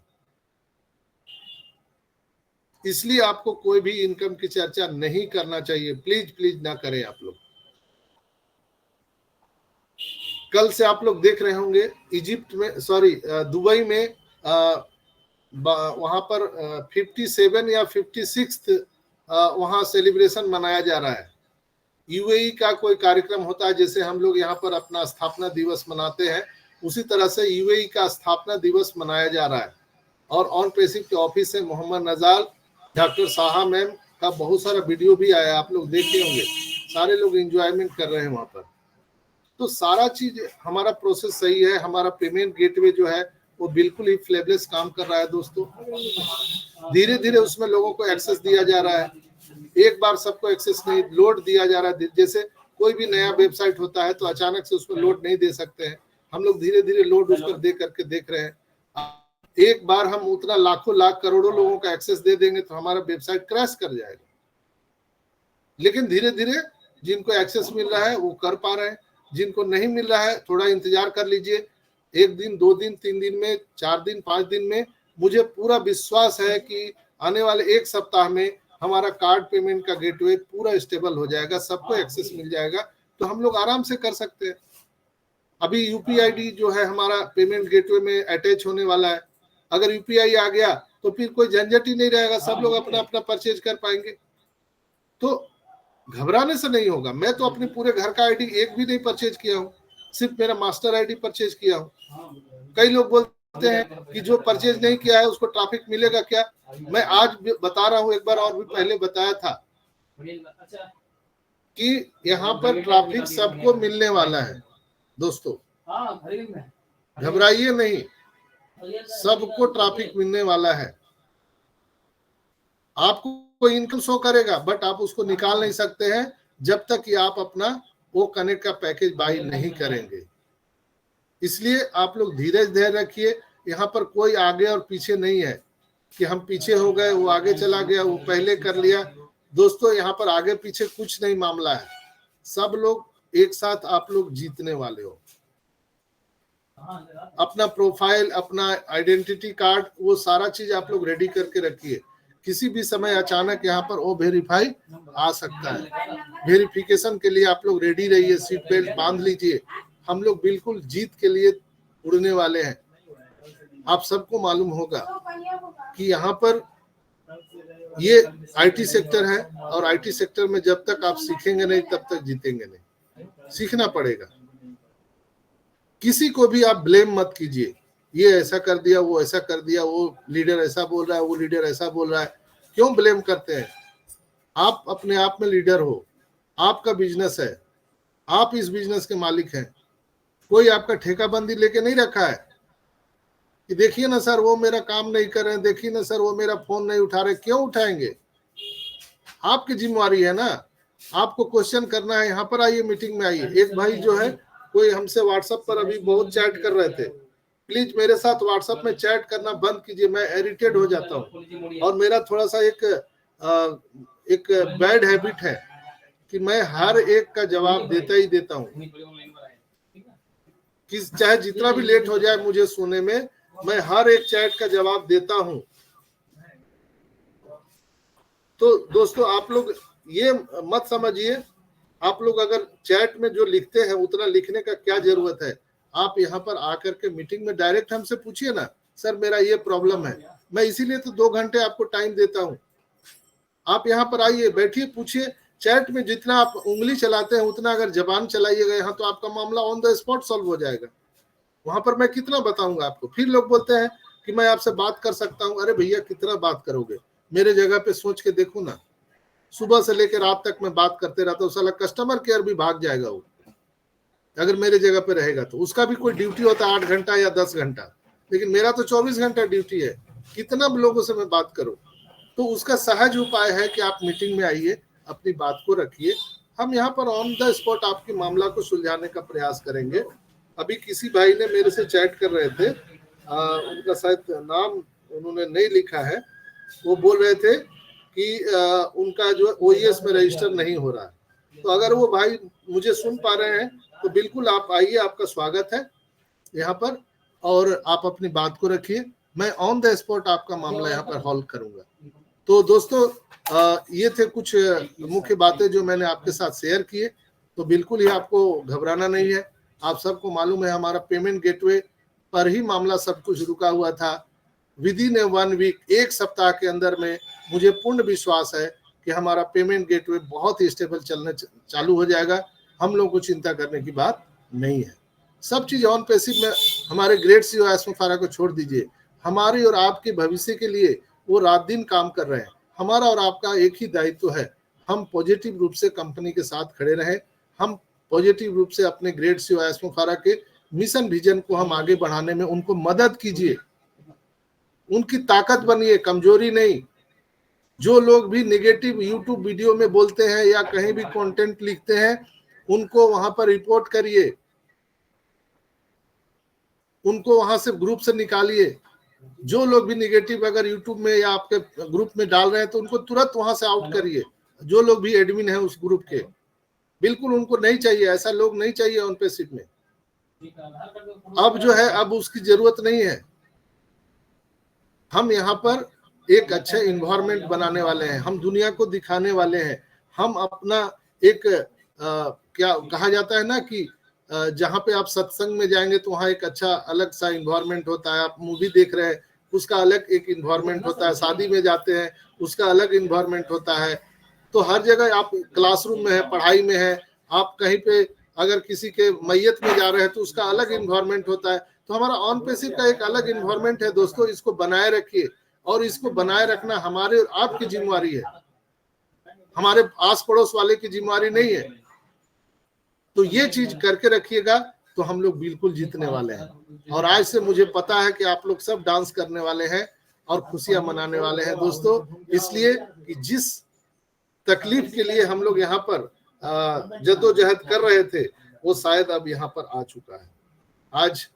इसलिए आपको कोई भी इनकम की चर्चा नहीं करना चाहिए, प्लीज प्लीज ना करें आप लोग। कल से आप लोग देख रहे होंगे इजिप्ट में, सॉरी दुबई में वहां पर 57 या 56 वहां सेलिब्रेशन मनाया जा रहा है। यूएई का कोई कार्यक्रम होता है, जैसे हम लोग यहाँ पर अपना स्थापना दिवस मनाते हैं, उसी तरह से यूएई का स्थापना दिवस मनाया जा रहा है। और ऑन पैसिव के ऑफिस से मोहम्मद नजाल, डॉक्टर साहा मैम का बहुत सारा वीडियो भी आया, आप लोग देखे होंगे, सारे लोग एंजॉयमेंट कर रहे हैं वहां पर। तो सारा चीज हमारा प्रोसेस सही है, हमारा पेमेंट गेटवे जो है वो बिल्कुल ही फ्लैवलेस काम कर रहा है दोस्तों। धीरे धीरे उसमें लोगों को एक्सेस दिया जा रहा है, एक बार सबको एक्सेस नहीं, लोड दिया जा रहा है। जैसे कोई भी नया वेबसाइट होता है तो अचानक से उसमें लोड नहीं दे सकते हैं, हम लोग धीरे धीरे लोड उस पर दे करके देख रहे हैं। एक बार हम उतना लाखों लाख करोड़ों लोगों का एक्सेस दे देंगे तो हमारा वेबसाइट क्रैश कर जाएगा। लेकिन धीरे धीरे जिनको एक्सेस मिल रहा है वो कर पा रहे हैं, जिनको नहीं मिल रहा है थोड़ा इंतजार कर लीजिए, 1 दिन 2 दिन 3 दिन में, 4 दिन 5 दिन में, मुझे पूरा विश्वास है कि आने वाले 1 सप्ताह में हमारा कार्ड पेमेंट का गेटवे पूरा स्टेबल हो जाएगा, सबको एक्सेस मिल जाएगा, तो हम लोग आराम से कर सकते हैं। अभी यूपीआईडी जो है हमारा पेमेंट गेटवे में अटैच होने वाला है, अगर यूपीआई आ गया तो फिर कोई झंझट ही नहीं रहेगा, सब लोग अपना अपना परचेज कर पाएंगे। तो घबराने से नहीं होगा। मैं तो अपने पूरे घर का आईडी एक भी नहीं परचेज किया हूँ, सिर्फ मेरा मास्टर आईडी परचेज किया हूँ। कई लोग बोलते हैं कि जो परचेज नहीं किया है उसको ट्रैफिक मिलेगा क्या? मैं आज बता रहा हूँ, एक बार और भी पहले बताया था कि यहाँ पर ट्रैफिक सबको मिलने वाला है दोस्तों, घबराइए नहीं, सबको ट्रैफिक मिलने वाला है। आपको इनकम शो करेगा बट आप उसको निकाल नहीं सकते हैं जब तक कि आप अपना वो कनेक्ट का पैकेज बाय नहीं करेंगे। इसलिए आप लोग धीरज रखिए, यहाँ पर कोई आगे और पीछे नहीं है कि हम पीछे हो गए, वो आगे चला गया, वो पहले कर लिया। दोस्तों यहाँ पर आगे पीछे कुछ नहीं मामला है, सब लोग एक साथ आप लोग जीतने वाले हो। अपना प्रोफाइल, अपना आइडेंटिटी कार्ड, वो सारा चीज आप लोग रेडी करके रखिए, किसी भी समय अचानक यहाँ पर वो वेरीफाई आ सकता है। वेरिफिकेशन के लिए आप लोग रेडी रहिए, सीट बेल्ट बांध लीजिए, हम लोग बिल्कुल जीत के लिए उड़ने वाले हैं। आप सबको मालूम होगा कि यहाँ पर ये आईटी सेक्टर है, और आईटी सेक्टर में जब तक आप सीखेंगे नहीं तब तक जीतेंगे नहीं, सीखना पड़ेगा। किसी को भी आप ब्लेम मत कीजिए, ये ऐसा कर दिया, वो ऐसा कर दिया, वो लीडर ऐसा बोल रहा है, वो लीडर ऐसा बोल रहा है, क्यों ब्लेम करते हैं? आप अपने आप में लीडर हो, आपका बिजनेस है, आप इस बिजनेस के मालिक हैं। कोई आपका ठेकाबंदी लेके नहीं रखा है कि देखिए ना सर वो मेरा काम नहीं कर रहे हैं, देखिए ना सर वो मेरा फोन नहीं उठा रहे। क्यों उठाएंगे? आपकी जिम्मेवारी है ना, आपको क्वेश्चन करना है। यहाँ पर आइए, मीटिंग में आइए। एक भाई जो है, कोई हमसे व्हाट्सएप पर अभी बहुत चैट कर रहे थे, प्लीज मेरे साथ व्हाट्सएप में चैट करना बंद कीजिए, मैं इरिटेट हो जाता हूँ। और मेरा थोड़ा सा एक बैड हैबिट है कि मैं हर एक का जवाब देता ही देता हूँ, कि चाहे जितना भी लेट हो जाए मुझे सोने में, मैं हर एक चैट का जवाब देता हूँ। तो दोस्तों आप लोग ये मत समझिए, आप लोग अगर चैट में जो लिखते हैं उतना लिखने का क्या जरूरत है। आप यहाँ पर आकर के मीटिंग में डायरेक्ट हमसे पूछिए ना, सर मेरा ये प्रॉब्लम है। मैं इसीलिए तो 2 घंटे आपको टाइम देता हूँ। आप यहाँ पर आइए, बैठिए, पूछिए। चैट में जितना आप उंगली चलाते हैं उतना अगर जबान चलाइएगा यहाँ, तो आपका मामला ऑन द स्पॉट सॉल्व हो जाएगा। वहां पर मैं कितना बताऊंगा आपको। फिर लोग बोलते हैं कि मैं आपसे बात कर सकता हूँ। अरे भैया कितना बात करोगे, मेरे जगह पे सोच के देखो ना, सुबह से लेकर रात तक मैं बात करते रहता हूँ। साला कस्टमर केयर भी भाग जाएगा वो, अगर मेरे जगह पे रहेगा तो। उसका भी कोई ड्यूटी होता है 8 घंटा या 10 घंटा, लेकिन मेरा तो 24 घंटा ड्यूटी है। कितना लोगों से मैं बात करूं। तो उसका सहज उपाय है कि आप मीटिंग में आइए, अपनी बात को रखिए, हम यहाँ पर ऑन द स्पॉट आपके मामला को सुलझाने का प्रयास करेंगे। अभी किसी भाई ने मेरे से चैट कर रहे थे, उनका शायद नाम उन्होंने नहीं लिखा है, वो बोल रहे थे कि उनका जो ओईएस में रजिस्टर नहीं हो रहा है। तो अगर वो भाई मुझे सुन पा रहे हैं तो बिल्कुल आप आइए, आपका स्वागत है यहाँ पर, और आप अपनी बात को रखिए। मैं ऑन द स्पॉट आपका मामला यहाँ पर हॉल्व करूंगा। तो दोस्तों ये थे कुछ मुख्य बातें जो मैंने आपके साथ शेयर किए। तो बिल्कुल ही आपको घबराना नहीं है। आप सबको मालूम है हमारा पेमेंट गेटवे पर ही मामला सब कुछ रुका हुआ था। विद इन 1 वीक, 1 सप्ताह के अंदर में मुझे पूर्ण विश्वास है कि हमारा पेमेंट गेटवे बहुत ही स्टेबल चलने चालू हो जाएगा। हम लोगों को चिंता करने की बात नहीं है। सब चीज ऑन पैसिव में हमारे ग्रेट सीईओ एस्मा फारा को छोड़ दीजिए। हमारी और आपके भविष्य के लिए वो रात दिन काम कर रहे हैं। हमारा और आपका एक ही दायित्व है, हम पॉजिटिव रूप से कंपनी के साथ खड़े रहें। हम पॉजिटिव रूप से अपने ग्रेट सीईओ एस्मा फारा के मिशन विजन को हम आगे बढ़ाने में उनको मदद कीजिए, उनकी ताकत बनिए, कमजोरी नहीं। जो लोग भी नेगेटिव यूट्यूब वीडियो में बोलते हैं या कहीं भी कंटेंट लिखते हैं, उनको वहां पर रिपोर्ट करिए, उनको वहां से ग्रुप से निकालिए। जो लोग भी नेगेटिव अगर यूट्यूब में या आपके ग्रुप में डाल रहे हैं तो उनको तुरंत वहां से आउट करिए। जो लोग भी एडमिन है उस ग्रुप के, बिल्कुल उनको नहीं चाहिए, ऐसा लोग नहीं चाहिए ऑन पेसिव में। अब जो है अब उसकी जरूरत नहीं है। हम यहाँ पर एक अच्छा इन्वायरमेंट बनाने वाले हैं, हम दुनिया को दिखाने वाले हैं। हम अपना एक क्या कहा जाता है ना कि जहाँ पे आप सत्संग में जाएंगे तो वहाँ एक अच्छा अलग सा इन्वायरमेंट होता है। आप मूवी देख रहे हैं उसका अलग एक इन्वायरमेंट होता है, शादी में जाते हैं उसका अलग इन्वायरमेंट होता है। तो हर जगह आप क्लासरूम में है, पढ़ाई में है, आप कहीं पे अगर किसी के मैयत में जा रहे हैं तो उसका अलग इन्वायरमेंट होता है। तो हमारा ऑन पेसिव का एक अलग इन्वायरमेंट है दोस्तों, इसको बनाए रखिए। और इसको बनाए रखना हमारे और आपकी जिम्मेवारी है, हमारे आस पड़ोस वाले की जिम्मेवारी नहीं है। तो ये चीज करके रखिएगा तो हम लोग बिल्कुल जीतने वाले हैं। और आज से मुझे पता है कि आप लोग सब डांस करने वाले हैं और खुशियां मनाने वाले हैं दोस्तों, इसलिए कि जिस तकलीफ के लिए हम लोग यहाँ पर जद्दोजहद कर रहे थे वो शायद अब यहाँ पर आ चुका है। आज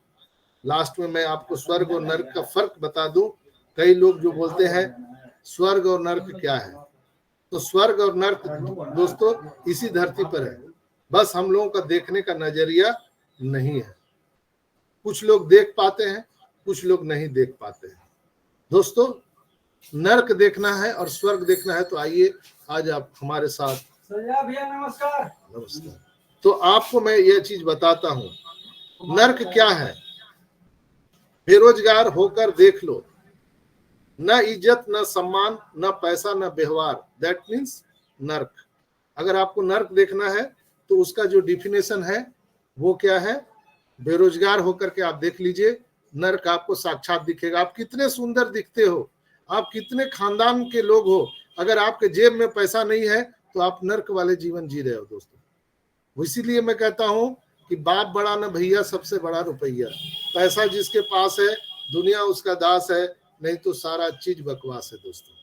लास्ट में मैं आपको स्वर्ग और नर्क का फर्क बता दूं। कई लोग जो बोलते हैं स्वर्ग और नर्क क्या है, तो स्वर्ग और नर्क दोस्तों इसी धरती पर है, बस हम लोगों का देखने का नजरिया नहीं है। कुछ लोग देख पाते हैं, कुछ लोग नहीं देख पाते हैं। दोस्तों नर्क देखना है और स्वर्ग देखना है तो आइए आज आप हमारे साथ। भैया नमस्कार। नमस्कार। तो आपको मैं यह चीज बताता हूं, नर्क क्या है। बेरोजगार होकर देख लो, न इज्जत, न सम्मान, न पैसा, न व्यवहार, दैट मीन्स नर्क। अगर आपको नर्क देखना है तो उसका जो डिफिनेशन है वो क्या है, बेरोजगार होकर के आप देख लीजिए, नर्क आपको साक्षात दिखेगा। आप कितने सुंदर दिखते हो, आप कितने खानदान के लोग हो, अगर आपके जेब में पैसा नहीं है तो आप नर्क वाले जीवन जी रहे हो दोस्तों। इसीलिए मैं कहता हूं कि बाप बड़ा न भैया, सबसे बड़ा रुपया। पैसा जिसके पास है दुनिया उसका दास है, नहीं तो सारा चीज बकवास है दोस्तों।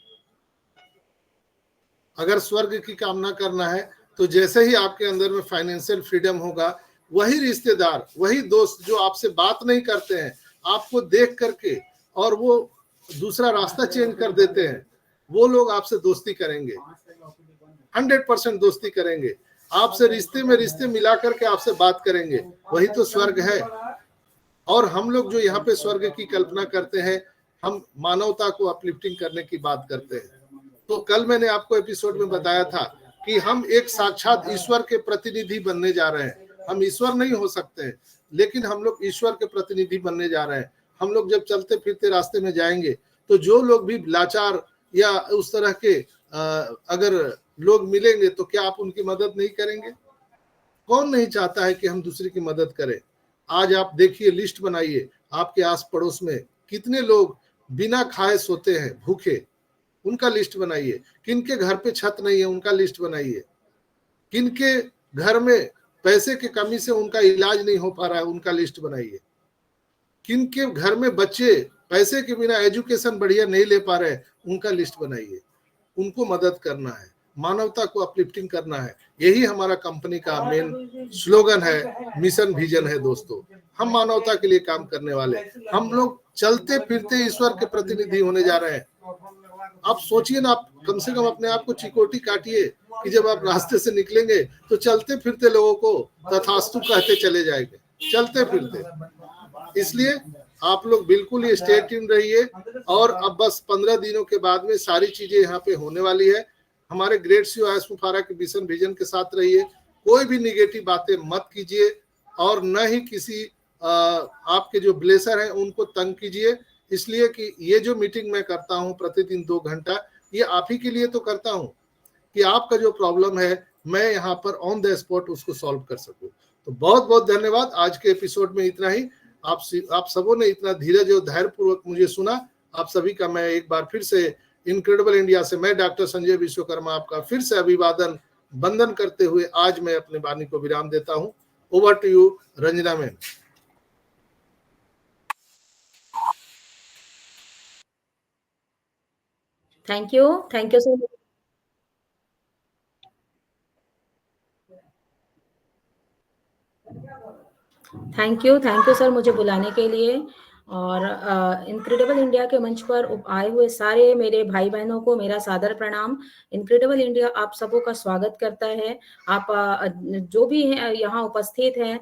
अगर स्वर्ग की कामना करना है तो जैसे ही आपके अंदर में फाइनेंशियल फ्रीडम होगा, वही रिश्तेदार, वही दोस्त जो आपसे बात नहीं करते हैं, आपको देख करके और वो दूसरा रास्ता चेंज कर देते हैं, वो लोग आपसे दोस्ती करेंगे, 100% दोस्ती करेंगे, आपसे रिश्ते में रिश्ते मिला करके आपसे बात करेंगे। वही तो स्वर्ग है। और हम लोग जो यहाँ पे स्वर्ग की कल्पना करते हैं, हम मानवता को अपलिफ्टिंग करने की बात करते हैं। तो कल मैंने आपको एपिसोड में बताया था कि हम एक साक्षात ईश्वर के प्रतिनिधि बनने जा रहे हैं। हम ईश्वर नहीं हो सकते हैं, लेकिन हम लोग ईश्वर के प्रतिनिधि बनने जा रहे हैं। हम लोग जब चलते फिरते रास्ते में जाएंगे तो जो लोग भी लाचार या उस तरह के अगर लोग मिलेंगे तो क्या आप उनकी मदद नहीं करेंगे? कौन नहीं चाहता है कि हम दूसरे की मदद करें? आज आप देखिए, लिस्ट बनाइए, आपके आस पड़ोस में कितने लोग बिना खाए सोते हैं, भूखे, उनका लिस्ट बनाइए। किनके घर पे छत नहीं है, उनका लिस्ट बनाइए। किनके घर में पैसे की कमी से उनका इलाज नहीं हो पा रहा है, उनका लिस्ट बनाइए। किनके घर में बच्चे पैसे के बिना एजुकेशन बढ़िया नहीं ले पा रहे, उनका लिस्ट बनाइए। उनको मदद करना है, मानवता को अपलिफ्टिंग करना है। यही हमारा कंपनी का मेन स्लोगन है, मिशन विजन है। दोस्तों, हम मानवता के लिए काम करने वाले, हम लोग चलते फिरते ईश्वर के प्रतिनिधि होने जा रहे हैं। आप सोचिए ना, आप कम से कम अपने आप को चिकोटी काटिए कि जब आप रास्ते से निकलेंगे तो चलते फिरते लोगों को तथास्तु कहते चले जाएंगे, चलते फिरते। इसलिए आप लोग बिल्कुल ही स्टे ट्यून रहिए। और अब बस 15 दिनों के बाद में सारी चीजें यहाँ पे होने वाली है। हमारे ग्रेट सीईओ आयुष मुफारा के मिशन विजन के साथ रहिए। कोई भी निगेटिव बातें मत कीजिए और न ही किसी आपके जो ब्लेसर हैं उनको तंग कीजिए। इसलिए कि ये जो मीटिंग मैं करता हूँ प्रतिदिन 2 घंटा, ये आप ही के लिए तो करता हूँ कि आपका जो प्रॉब्लम है मैं यहाँ पर ऑन द स्पॉट उसको सॉल्व कर सकूं। तो बहुत बहुत धन्यवाद। आज के एपिसोड में इतना ही। आप सबों ने इतना धीरज और धैर्यपूर्वक मुझे सुना, आप सभी का मैं एक बार फिर से इनक्रेडिबल इंडिया से मैं डॉक्टर संजय विश्वकर्मा आपका फिर से अभिवादन बंदन करते हुए आज मैं अपने वाणी को विराम देता हूँ। Over to you Ranjana ma'am. Thank you sir. Thank you sir मुझे बुलाने के लिए। और इनक्रेडिबल इंडिया के मंच पर आए हुए सारे मेरे भाई बहनों को मेरा सादर प्रणाम। इनक्रेडिबल इंडिया आप सबों का स्वागत करता है। आप जो भी हैं यहाँ उपस्थित हैं